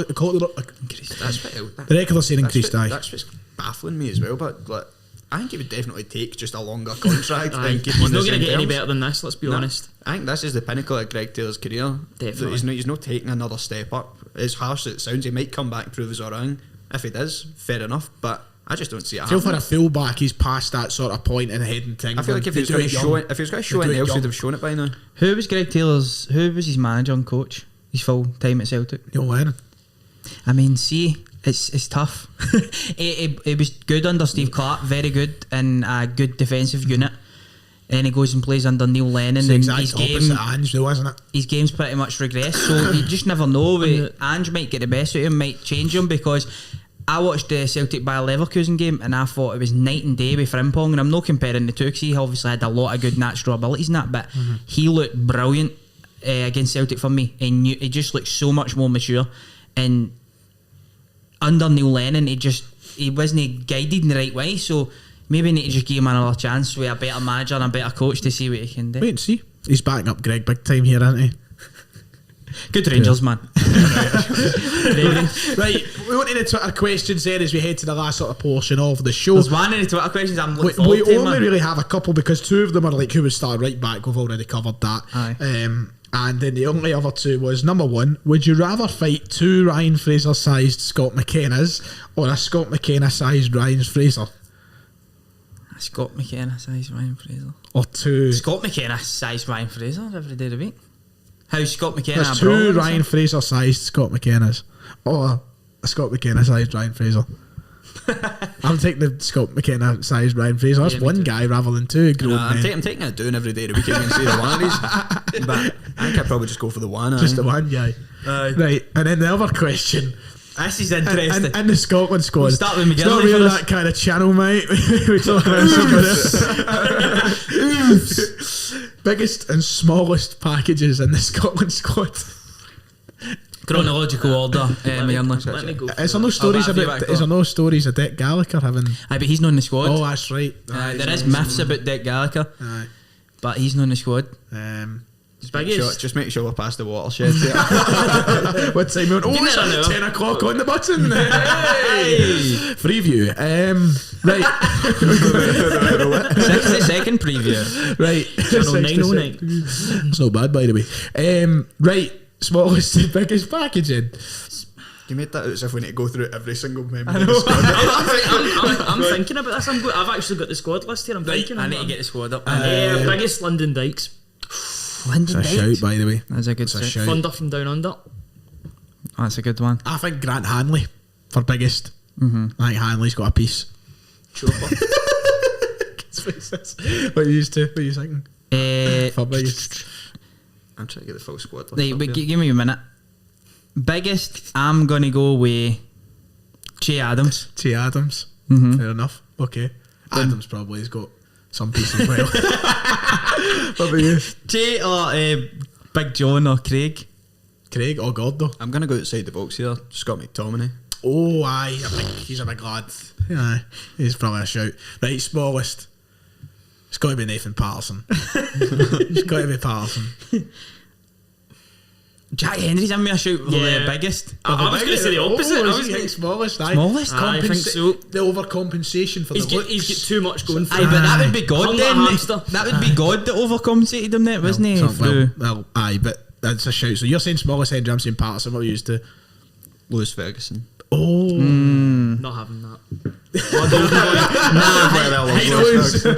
That's what, The record are saying increased. that's what's baffling me as well. But like, I think he would definitely take just a longer contract and keep him He's on the not going same to get any terms. better than this, let's be No, honest. I think this is the pinnacle of Greg Taylor's career. Definitely. He's not taking another step up. As harsh as it sounds, he might come back, prove us all wrong. If he does, fair enough. But I just don't see it I feel for happening. a fullback, he's past that sort of point in heading thing. I feel like if he was going to show it, if he was going to show They do anything it else, young. he'd have shown it by now. Who was Greg Taylor's? Who was his manager and coach? His full time at Celtic. Neil Lennon. I mean, see, it's tough. It was good under Steve Clarke, very good in a good defensive unit. And he goes and plays under Neil Lennon, It's the and exact his opposite of Ange, though, isn't it? his game's pretty much regressed. So you just never know. Ange might get the best out of him, might change him, because I watched the Celtic Bayer Leverkusen game and I thought it was night and day with Frimpong, and I'm not comparing the two because he obviously had a lot of good natural abilities in that, but he looked brilliant against Celtic for me. He just looked so much more mature, and under Neil Lennon he wasn't guided in the right way, so maybe need to just give him another chance with a better manager and a better coach to see what he can do. Wait and see. He's backing up Greg big time here, isn't he? Good Rangers, man. Right, we want to the Twitter questions there as we head to the last sort of portion of the show. There's one in the Twitter questions I'm We, looking forward we to, only man. really have a couple because two of them are like who would start right back. We've already covered that. Aye. And then the only other two was number one: would you rather fight two Ryan Fraser-sized Scott McKennas or a Scott McKenna-sized Ryan Fraser, Scott McKenna size Ryan Fraser. or two? Scott McKenna size Ryan Fraser every day of the week. How's Scott McKenna? There's a brawler two or Ryan something? Fraser-sized Scott McKennas or a Scott McKenna-sized Ryan Fraser. I'm taking the Scott McKenna-sized Ryan Fraser. That's Yeah, me one too. guy rather than two grown I'm men. taking it down every day of the week and see the one of these. But I think I'd probably just go for the one. Just the one guy. Right, and then the other question. This is interesting. And the Scotland squad. We'll start with It's McGinley not for really this. that kind of channel, mate. We talk about some of this. Biggest and smallest packages in the Scotland squad. Chronological order, McGinley. Let me go. Is there no stories I'll back you about? back Is there up. no stories of Dick Gallagher having? Aye, but he's not in the squad. Oh, that's right. There is myths about Dick Gallagher, Aye. but he's not in the squad. Just make sure we're past the watershed. There. What time? We went, oh, Give me it's that now. 10 o'clock on the button. Hey! Freeview. Right. 60-second preview. Right. Channel 60 909. It's not bad, by the way. Right. Smallest and biggest packaging. You made that out as if we need to go through every single member of the squad. I'm thinking about this. I've actually got the squad list here. I'm thinking. I need to get the squad up. Biggest London Dykes. London That's a shout, by the way. That's a good That's a shout. shout. Thunder from Down Under. That's a good one. I think Grant Hanley for biggest. I think Hanley's got a piece. Chopper. What are you used to? What are you thinking? For biggest. I'm trying to get the full squad list. Right, up but here. give me a minute. Biggest, I'm gonna go with Che Adams. T. Adams. Fair enough. Okay. Adams probably has got some piece as well. What about you? Che or Big John or Craig. Craig or Gordo? I'm going to go outside the box here. Scott McTominay. Oh, aye. He's a big lad. Yeah, he's probably a shout. Right, smallest. It's got to be Nathan Patterson. It's got to be Patterson. Jack Henry's in me a shout for Yeah. the biggest. I was going to say the opposite. I was think smallest. Aye. Smallest? I think so. The overcompensation for He's the got too much going for Aye, him. but that would be God Hung then. like a hamster. That would be God that overcompensated him, then, wasn't he? Well, aye, but that's a shout. So you're saying smallest Henry, I'm saying Patterson. What are you used to? Lewis Ferguson. Oh, Not having that.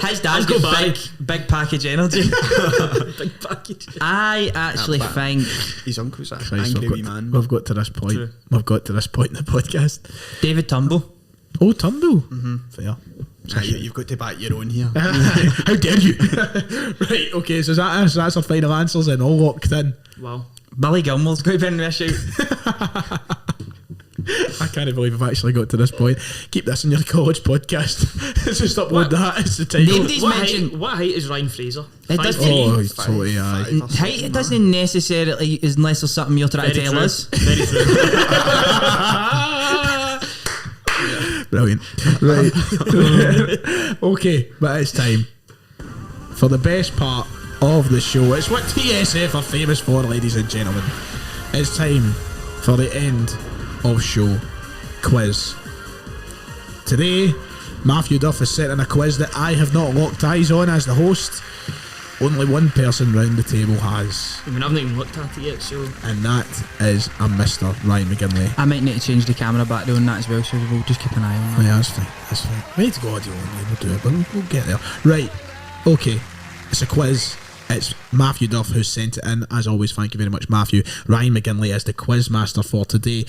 His dad's go got back. big package energy. Big package. I actually think His uncle's an Christ, angry wee man. we've got to this point. True. We've got to this point in the podcast. David Turnbull. Oh, Turnbull. Fair. You've got to back your own here. How dare you? Right, okay, so that's our final answers then, all locked in. Wow. Billy Gilmore's going to be in this shout. I can't believe I've actually got to this point. Keep this in your college podcast. Just upload that as the title. Nobody's mentioned. What height is Ryan Fraser? It 5'8"? doesn't- Oh, he's totally aye. Height it doesn't necessarily, unless there's something you're trying to Very tell true. us. Very true. Brilliant. Right. Okay, but it's time for the best part of the show. It's what TSF are famous for, ladies and gentlemen. It's time for the end of show quiz. Today, Matthew Duff is setting a quiz that I have not locked eyes on as the host. Only one person round the table has, I mean, I've not even looked at it yet, so and that is a Mr. Ryan McGinley. I might need to change the camera back on that as well, so we'll just keep an eye on that. Yeah, that's fine. That's fine. We need to go audio only. We'll do it, but we'll get there. Right. Okay. It's a quiz. It's Matthew Duff who sent it in. As always, thank you very much, Matthew. Ryan McGinley is the quiz master for today.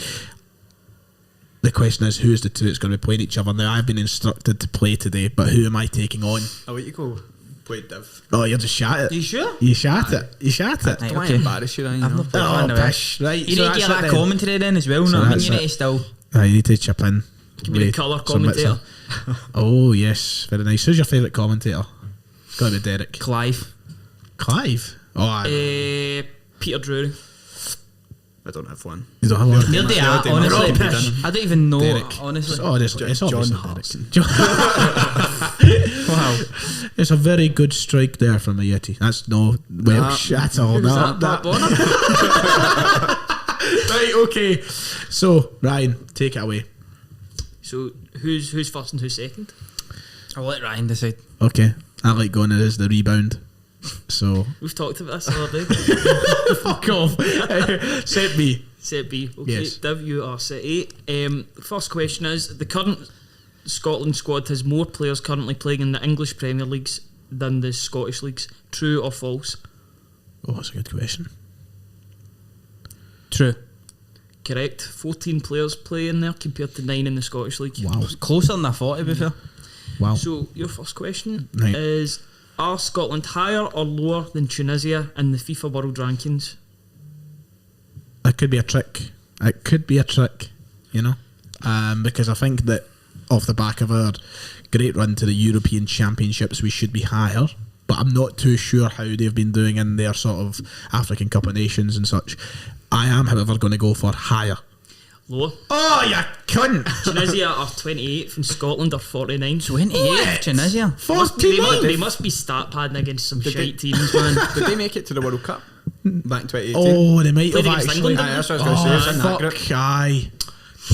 The question is, who's the two that's going to be playing each other? Now, I've been instructed to play today, but who am I taking on? I'll let you go. Play Div. Oh, you're just shat it. You sure? You shat it. You shat it. Right, Don't okay. embarrass you, Ryan. I've You know. not played Oh, one of them. pish. Right. You so need to that's get it that then. commentary then as well, So no? I mean, that's you need it. to still... You need to chip in. give me the with colour some bits commentator. Oh, yes. Very nice. Who's your favourite commentator? Got to be Derek. Clive. Clive? Oh, I Peter Drury. I don't have one. You don't have one? Near the Yeah, art, they must honestly. have been. I don't even know, Derek. honestly. It's John obviously Hartson. Derek. Wow. It's a very good strike there from a Yeti. That's no Welsh at all. Who's No, that, Pat Bonner? Right, okay. So, Ryan, take it away. So, who's first and who's second? I'll let Ryan decide. Okay. I like going as the rebound. So, We've talked about this the other day. fuck off. Set me. Set B. Okay, Yes. Div, you are set A. First question is, the current Scotland squad has more players currently playing in the English Premier Leagues than the Scottish Leagues. True or false? Oh, that's a good question. True. Correct. 14 players play in there compared to 9 in the Scottish League. Wow. Closer than I thought, to be fair. Wow. So, your first question Right. is, are Scotland higher or lower than Tunisia in the FIFA World Rankings? It could be a trick. It could be a trick, you know? Because I think that off the back of our great run to the European Championships, we should be higher. But I'm not too sure how they've been doing in their sort of African Cup of Nations and such. I am, however, going to go for higher. Lower. Oh, you cunt! Tunisia are 28th and Scotland are 49. 28, Tunisia. They must be stat padding against some shite teams, man. Did they make it to the World Cup back in 2018? Oh, they might Played have against actually. England, Aye, that's what I was going to say. It was in that group. Fuck, aye.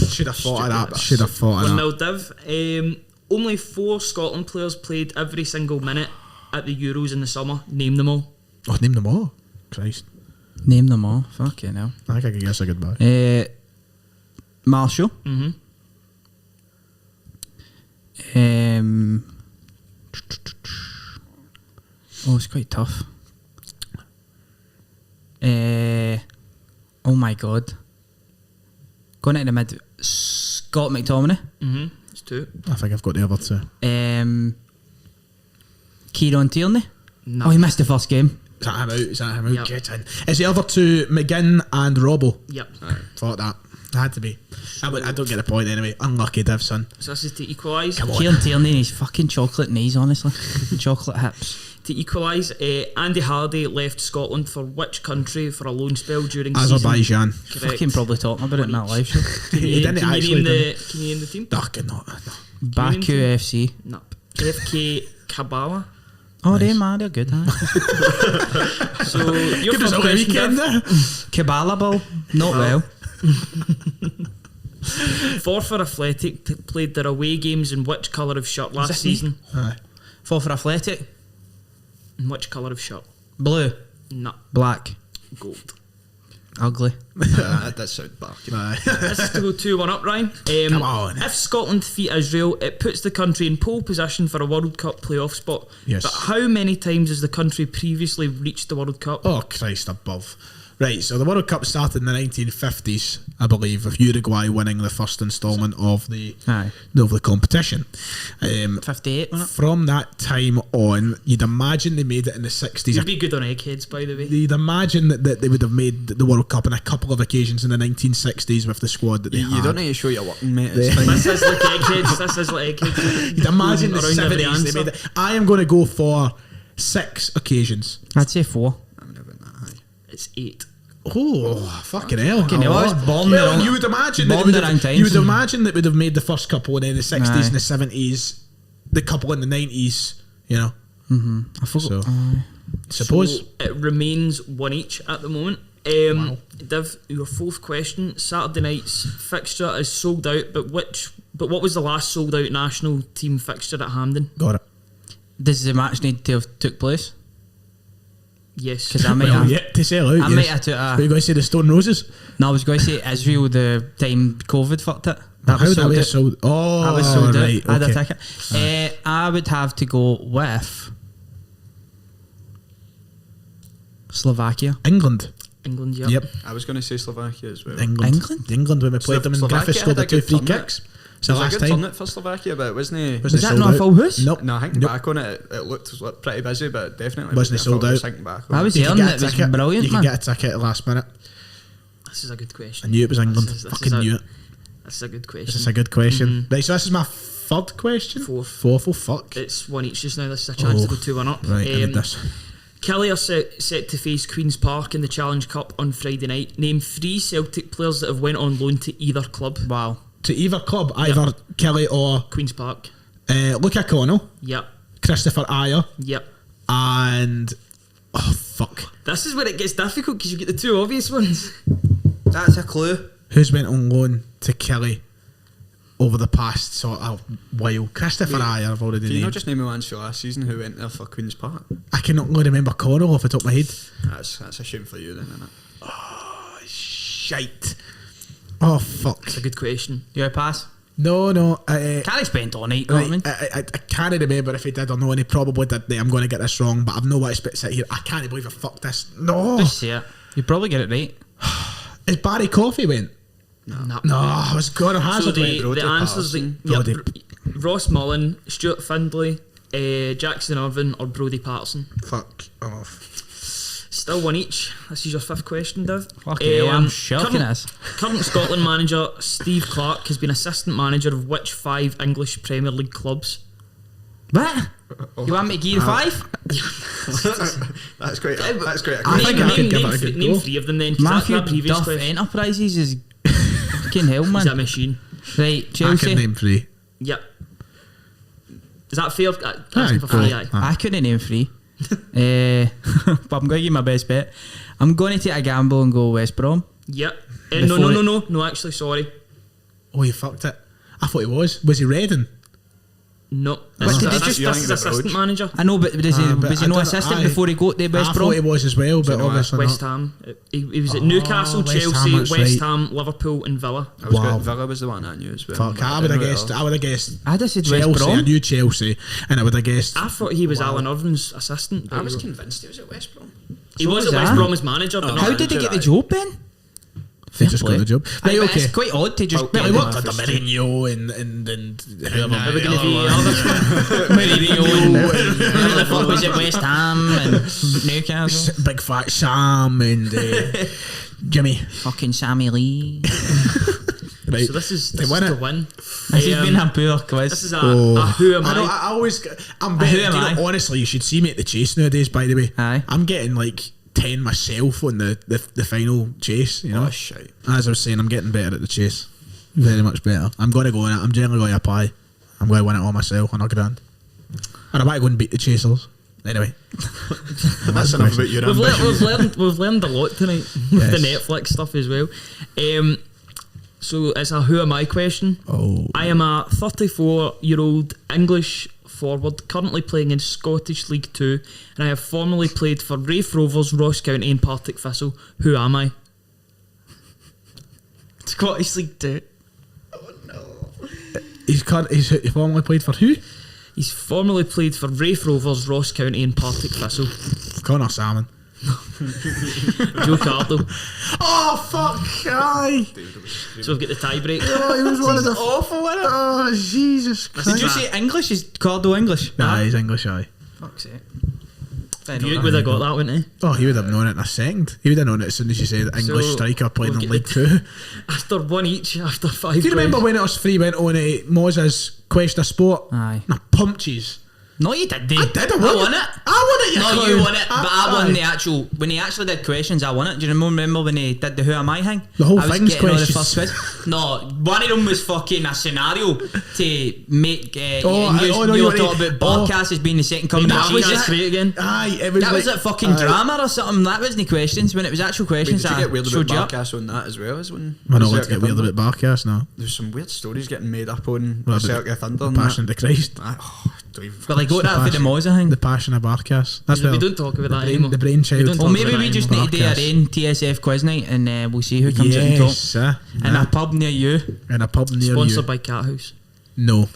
Should have thought of that. Stupid Should have thought of that. 1-0 Div. Only 4 Scotland players played every single minute at the Euros in the summer. Name them all. Oh, name them all. Christ. Name them all. Fucking hell. I think I could guess a goodbye. Marshall. Mm-hmm. Oh, it's quite tough. Oh my god. Going into the mid. Scott McTominay. Mm-hmm. It's 2. I think I've got the other two. Kieran Tierney. No. Oh, he missed the first game. Is that him out? Is that him out? Yep. Get in. Is the other two McGinn and Robbo? Yep. Thought that. It had to be. I don't get a point anyway. Unlucky Div, son. So this is to equalise. Come on. Kieran Tierney and his fucking chocolate knees, honestly. Chocolate hips. To equalise, Andy Hardy left Scotland for which country for a loan spell during season? Azerbaijan. Correct. Fucking probably talking about it in that live show. He didn't actually. Can you name the team? I cannot. No. Baku FC. No. FK Kabbalah. Oh, Nice. they're good, huh? So your Good first result question, weekend Div. there. Kabbalah ball. Not well. Forfar Athletic played their away games in which colour of shirt last this me? season? Aye. For Athletic. In which colour of shirt? Blue. No. Black. Gold. Ugly. That does sound barking. Aye. This is to go 2-1 up, Ryan. Come on. If Scotland defeat Israel, it puts the country in pole position for a World Cup playoff spot. Yes. But how many times has the country previously reached the World Cup? Oh, Christ above. Right, so the World Cup started in the 1950s, I believe, with Uruguay winning the first instalment of the competition. 58, wasn't it? From that time on, you'd imagine they made it in the 60s. You'd be good on eggheads, by the way. You'd imagine that they would have made the World Cup on a couple of occasions in the 1960s with the squad that they had. You don't need to show your working, mate. It's fine. This is like eggheads. This is like eggheads. You'd imagine the Around every 70s they answer. made it. I am going to go for 6 occasions. I'd say 4. I'm never that high. It's 8. Oh, fucking hell! Fucking hell, I was born Well, the wrong- you would imagine born that would the wrong have, times. you would imagine that would have made the first couple in the 60s Aye. and the 70s, the couple in the 90s. You know, I forgot. so suppose. So it remains 1 each at the moment. Div, your fourth question: Saturday night's fixture is sold out, but what was the last sold out national team fixture at Hampden? Got it. Does the match need to have took place? Yes, Because I might Well, have. yeah, to sell out. I yes. might have to. Are you going to say the Stone Roses? No, I was going to say Israel the time COVID fucked it. That How was sold out. sold? Oh, That was sold right. out. I had a Okay. ticket. I would have to go with Slovakia. England. England. Yeah. Yep. I was going to say Slovakia as well. England. England when we played them and Slovakia Griffiths scored the had a 2 good free tournament. kicks. It's It the was a last good time. tournament for Slovakia, but wasn't it? Wasn't that sold not a out? full house? Nope. No, thinking Nope. back on it, it looked pretty busy, but definitely Wasn't I sold thought I was out. thinking back on I was it. You could hearing get it a was ticket. brilliant, You could man. get a ticket at the last minute. This is a good I question. knew it was England. This is Fucking knew it. This is a good question. This is a good question. Right, so this is my third question. Fourth. Oh, fuck. It's 1 each just now. This is a chance to go 2-1 up. Right, I need this. Kelly are set to face Queen's Park in the Challenge Cup on Friday night. Name 3 Celtic players that have went on loan to either club. Wow. To either club, either Kelly or Queen's Park. Luca Connell, Yep. Christopher Ayer, Yep. and oh fuck, This is where it gets difficult because you get the 2 obvious ones. That's a clue. who's went on loan to Kelly over the past sort of while? Christopher Wait, Ayer, I've already Can you not named. just name me ones for last season who went there for Queen's Park? I cannot remember Connell off the top of my head. That's a shame for you then, isn't it? Shite. Oh fuck. It's a good question. You want to pass? No. Kelly spent all night, you know what I mean? I can't remember if he did or no, and he probably did. I'm going to get this wrong, but I've no way to sit here. I can't believe I fucked this. No. Just say it. You probably get it right. Is Barry Coffey went? No. No, I was going to So hazard went. the Brodie answers Patterson. Brodie. Ross Mullen, Stuart Findlay, Jackson Irvine or Brodie Patterson. Fuck off. Still 1 each. This is your 5th question, Div. Fucking hell, I'm shocking current, us. Current Scotland manager Steve Clarke has been assistant manager of which 5 English Premier League clubs? What? You want me to give you 5? That's great. That's great. I think I could give it a good name go. 3 of them then, because that's Matthew my previous Duff question. Enterprises is fucking hell, Is that a man. machine? Right, I Chelsea. can name 3. Yep. Is that fair? Asking for go. 3, aye. I couldn't name 3. But I'm going to give my best bet. I'm going to take a gamble and go West Brom. Yep. Before No, actually, sorry. Oh, you fucked it. I thought he was. Was he Reading? No. But This did they is just- assistant manager. I know, but was he, but was he I no don't- assistant aye. before he got to I West thought Brom? he was as well, but no, obviously West not. Ham. He was at Newcastle, West Chelsea, Ham, that's West right. Ham, Liverpool, and Villa. I was Wow. good. Villa was the one I knew as well. Fuck, but I would have didn't know guessed. it I would have guessed. I just said West Chelsea. I Brom. knew Chelsea, and I would have guessed. I thought he was Alan Irvin's assistant. all. I but was he convinced he was at West Brom. he was was at West I. Brom as manager, but not How as did he manager. get the job then? They just got the job. Right, But okay. It's quite odd to just Well, he get worked under Mourinho and whoever. Are we going to be Mourinho. Who the fuck was at West Ham and Newcastle? Big Fat Sam and Jimmy. Fucking Sammy Lee. Right. So this is They win the it. win. This has been a poor quiz. This is a who am I know. I? I always. I'm Who betting. am I? Honestly, you should see me at the chase nowadays. By the way, Aye. I'm getting like 10 myself on the final chase. You know, Oh, shite. as I was saying, I'm getting better at the chase. Very much better. I'm going to go in it. I'm generally going to apply. I'm going to win it all myself on a grand. And I might go and beat the chasers. Anyway, That's enough about your ambition. We've learned a lot tonight with the Yes. Netflix stuff as well. So it's a who am I question. Oh. I am a 34-year-old English forward currently playing in Scottish League 2, and I have formerly played for Raith Rovers, Ross County and Partick Thistle. Who am I? Scottish League 2. He's formerly played for who? He's formerly played for Raith Rovers, Ross County and Partick Thistle. Connor Salmon. Joe Cardo. Oh fuck! Aye. So we've got the tie break. Oh, he was one of the awful. Oh Jesus Christ! Did you say English? Is Cardo English? Aye, he's English. Aye. Fuck's sake. Buick would have got that, wouldn't he? Oh, he would have known it in a second. He would have known it as soon as you said English So, striker playing we'll in get League the- 2. After one each, after 5 Do you remember plays. when it was 3 went on Moz's Question of Sport? Aye. And I pumped yous. No, you did. I did. I won won it. I won it. No, clown. you won it, but I won Aye. the actual. When he actually did questions, I won it. Do you remember when he did the Who Am I thing? The whole I was thing's getting all the questions. first quiz. No, one of them was fucking a scenario to make. Oh, and you, I know you you were talking want about to- Barkas as being the second coming of That was Jesus. just great again. Aye, it was That like, was a fucking drama or something. That wasn't the questions. When it was actual Wait, questions, did you I get weird showed you about up. Barkas on that as well as when? I know Berserker let's get weird Thunder? about Barkas now. There's some weird stories getting made up on What about Berserker Thunder. and that. Passion of the Christ. Don't even But like, got that for the Passion- Moza thing. The Passion of Barkas. That's We where don't talk about that brain, anymore. the brainchild. We don't Well, talk maybe about we that just need to do our Barkas. own TSF quiz night, and we'll see who comes out and top. Yes, In a pub near you. in a pub near Sponsored you. by Cat House. No.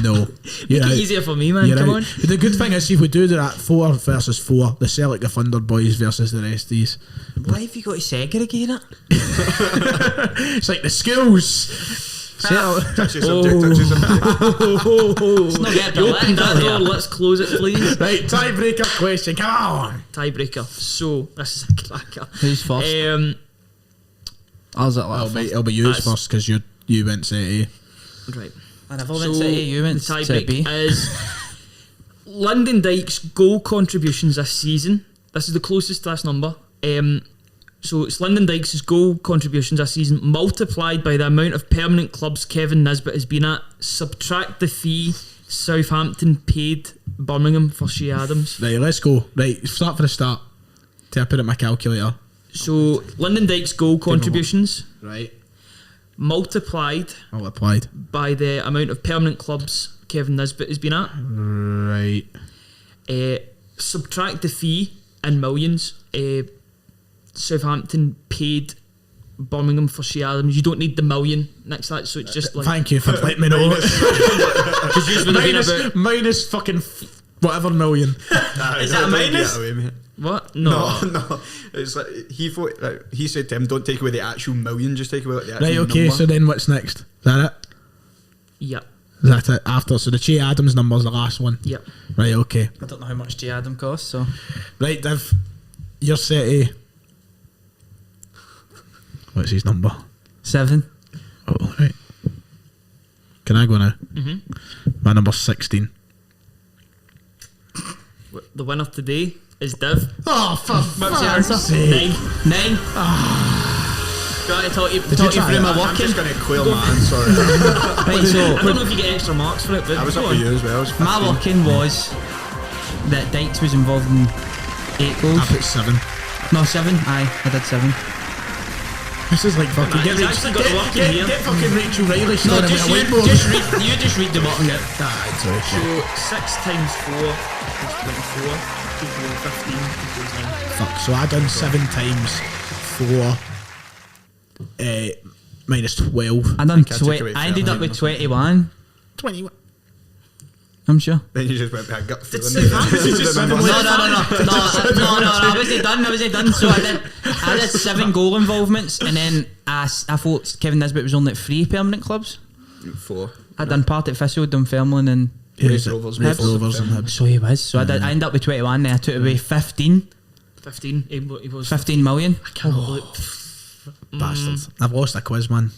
No. Make You're it out. easier for me, man. You're Come out. on. But the good thing is, see, if we do that 4 versus 4, the Celtic the Thunder boys versus the rest of these. Why have you got to segregate it? It's like the schools. Celtic. touchy subject. Touchy subject. It's not getting You opened that door, there. let's close it, please. Right, tiebreaker question. Come on. Tiebreaker. So, this is a cracker. Who's first? I'll It'll be yours That's- first because you went set A. Right. And I've all went set A, you went the set tiebreak B. is Lyndon Dykes' goal contributions this season. This is the closest to this number. So it's Lyndon Dykes' goal contributions this season multiplied by the amount of permanent clubs Kevin Nisbet has been at. Subtract the fee Southampton paid Birmingham for Shea Adams. Right, let's go. Right, start for the start. Till I put it in my calculator. So Lyndon Dykes' goal contributions Right. multiplied All applied. by the amount of permanent clubs Kevin Nisbet has been at. Right. Subtract the fee in millions. Southampton paid Birmingham for Shea Adams. You don't need the million next to that, so it's just like Thank you for letting me know. because you would have been minus, about minus fucking whatever million. Is that a minus? what? No, no. It's like he said to him, "Don't take away the actual million, just take away the actual Right, okay, number." so then what's next? Is that it? Yep, Is that it? After, so the Che Adams number's the last one. yep. Right, okay. I don't know how much J Adam costs, so Right, Div, you're set A. What's his number? 7. Oh, right. Can I go now? My number's 16. The winner today is Div. Oh, for What's your answer? 9. 9. Do I talk you try through my that? I'm working? just going to quail my answer. Right, I so don't know if you get extra marks for it, but I was go up on. with you as well. I was my 15. working was that Dykes was involved in 8 goals. I put 7. No, 7. Aye, I did 7. This is like fucking... He's actually got the work in here. Get fucking Rachel Riley No, started just with a read, whiteboard. you just read the bottom bit. Ah, it's okay. So 6 times 4 is 24. Equals 15 equals 9. Fuck, so I done 7 times 4 minus 12. I done Can't take away I ended up with 13. 21. 21. I'm sure. Then you just went by a gut feeling. Southampton- No, I wasn't done. So I did 7 goal involvements, and then I thought Kevin Nisbet was only at 3 permanent clubs. 4. I done part at Thistle, Dunfermline, and Raith Rovers, Raith Hibs. Rovers and Hibs. so he was. So I ended up with 21. Then I took away 15 15. He was 15 million. I can't believe. Bastards. I've lost a quiz, man.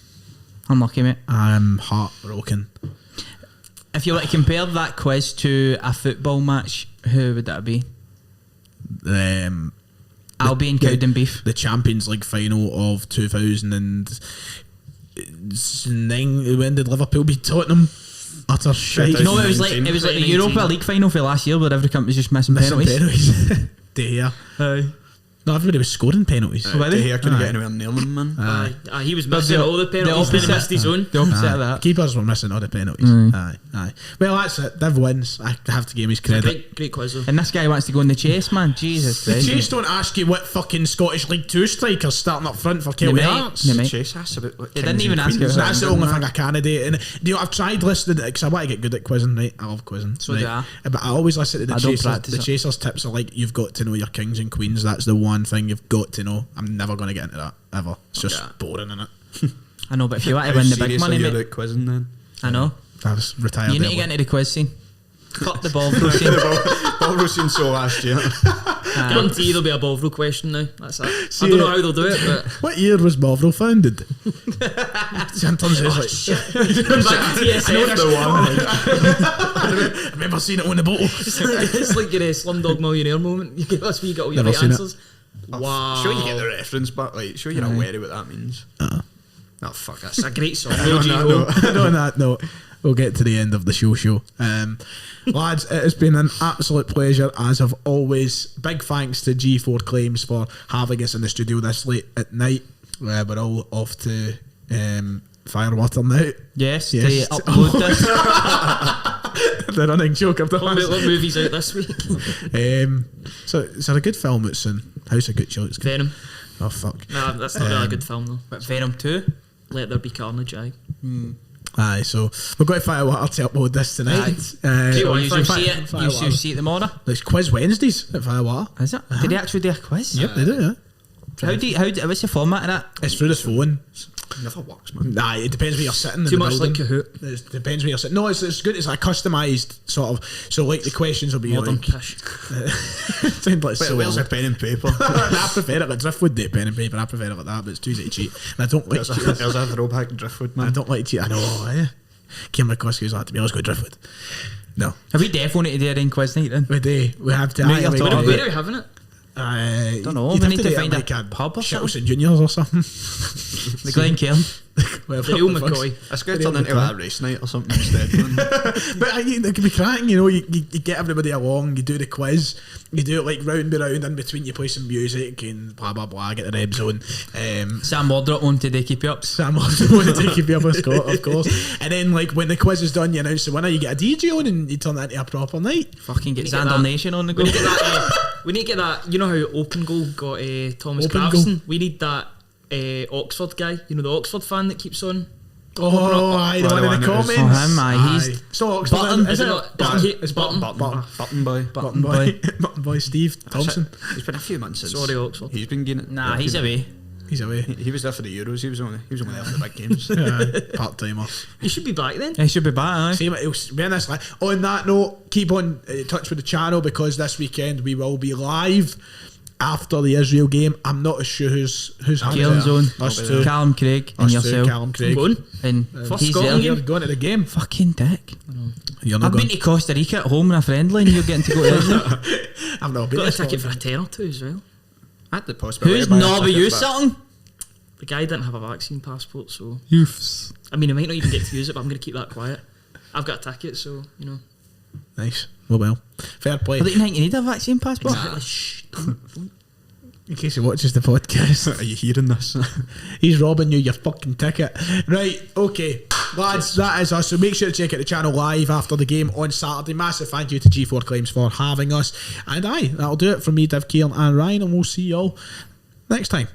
Unlucky, mate. I'm heartbroken. If you were to compare that quiz to a football match, who would that be? Albion, Cowden Beef. The Champions League final of 2009. When did Liverpool beat Tottenham? Utter shite. No, it was like the 2019. Europa League final for last year, where every company was just missing Missing penalties. penalties. Dear. Aye. No, everybody was scoring penalties. De Gea couldn't get anywhere near them, man. Aye, he was missing all the penalties, then he missed his own. The opposite of that. Keepers were missing all the penalties. Aye. Well, that's it. Div wins. I have to give him his credit. Great quiz though. And this guy wants to go in the chase, man. Jesus The Christ. Chase don't ask you what fucking Scottish League 2 striker's starting up front for No, Kelly mate. Hearts. No, mate. Chase asks about what They kings didn't even and ask queens you. are That's the and only that. thing I can do. And I've tried listening to it because I want to get good at quizzing, right? I love quizzing. So right? do I. But I always listen to the I don't Chasers. practice The it. Chasers tips are like, you've got to know your kings and queens. That's the one thing you've got to know. I'm never going to get into that, ever. It's just boring, innit? I know, but if you want to How win the big serious money, are you mate, about quizzing then? I know. I was retired. You need to early. get into the quiz scene. Cut the ball, bro. Ball roasting so last year. Guarantee there'll be a Bovril question now. That's it. See I don't know it. how they'll do it, but What year was Bovril founded? In terms of back to TSF. I remember seeing it on the bottle. It's like your Slumdog Millionaire moment. That's where you get all your Never right seen it. answers. Wow. Sure you get the reference, but like, sure you're aware of what that means. Oh fuck, that's It's a great song. on that note. On that note, we'll get to the end of the show. Lads, it has been an absolute pleasure, as of always. Big thanks to G4 Claims for having us in the studio this late at night. We're all off to Firewater now. Yes, Yes. to upload this. The running joke of the What movie's out this week? So is there a good film that's soon? House of Good Shots. Venom. Oh fuck. Nah, that's not really a good film though. But Venom 2. Let There Be Carnage, aye. Aye, so we're going to Firewater to upload this tonight. You You should see it. You Firewater. should see it tomorrow. There's quiz Wednesdays at Firewater. Is it? Did they actually do a quiz? Yep, they do. Yeah, What's the format of that? it's through this phone. Never works, man. Nah, it depends where you're sitting. Too in the much like building. Kahoot. It depends where you're sitting. No, it's good. It's like customised sort of. So like the questions will be Modern like. pish. Sound like But so where's old. a pen and paper? I prefer it like Driftwood do pen and paper. I prefer it like that, but it's too easy to cheat. And I don't like cheating. There's a throwback Driftwood, I man. don't like cheat. I know. Yeah. Cameron Cosgrove like to me. Let's go Driftwood. No, Have we definitely need to do a ring quiz night then? we do. We have to. No, aye, you're we talking do. about Where are we having it? Don't know, we need to find a pub or Shelton Juniors or something. The Glen Cairn. Well, The real fuck the McCoy. It's going to turn into a race night or something instead, man. But it can be cracking, you know. You get everybody along, you do the quiz, you do it like round by round. In between, you play some music and blah blah blah. Get the reb zone. Sam Wardrop on today, keep you up. Sam also wanted to keep you up, of course. And then, like when the quiz is done, you announce the winner. You get a DJ on, and you turn that into a proper night. Fucking get We get Xander that. Nation on the go. We need to get that. We need to get that. You know how Open Goal got Thomas Open Gravesen? We need that Oxford guy. You know the Oxford fan that keeps on. Oh, aye, the Well, one in the the one that was- comments. Oh, him, aye, he's- It's not Oxford, Button, is is it it? not? Button. It's Button. Button boy. Button boy. Button boy Steve Thompson. It's been a few months since. Sorry, Oxford. He's been getting. Nah, he's away. He's away. He was there for the Euros. He was only there for the big games. Part timer. You should be back then. He should be back, aye. See what else? Be honest, like, on that note, keep on in touch with the channel because this weekend we will be live after the Israel game. I'm not as sure who's Kaelin's on. Us two. Callum Craig and Us two, yourself. Callum Craig. Going. And First he's Scotland there. You're game. going to the game. Fucking dick. You're not I've going. been to Costa Rica at home in a friendly and you're getting to go to Israel. I've not been. Got a to ticket for a Scotland. tenner too as well. At the possibility. Who's of buying knob of tickets, you but- something? The guy didn't have a vaccine passport, so Youths. I mean, I might not even get to use it, but I'm going to keep that quiet. I've got a ticket, so you know. Nice. Well, fair play. I don't think you need a vaccine passport. Shh, don't. In case he watches the podcast, Are you hearing this? he's robbing you your fucking ticket. Right, okay. Lads, that is us. So make sure to check out the channel live after the game on Saturday. Massive thank you to G4 Claims for having us. And aye, that'll do it from me, Dev Kearn and Ryan, and we'll see you all next time.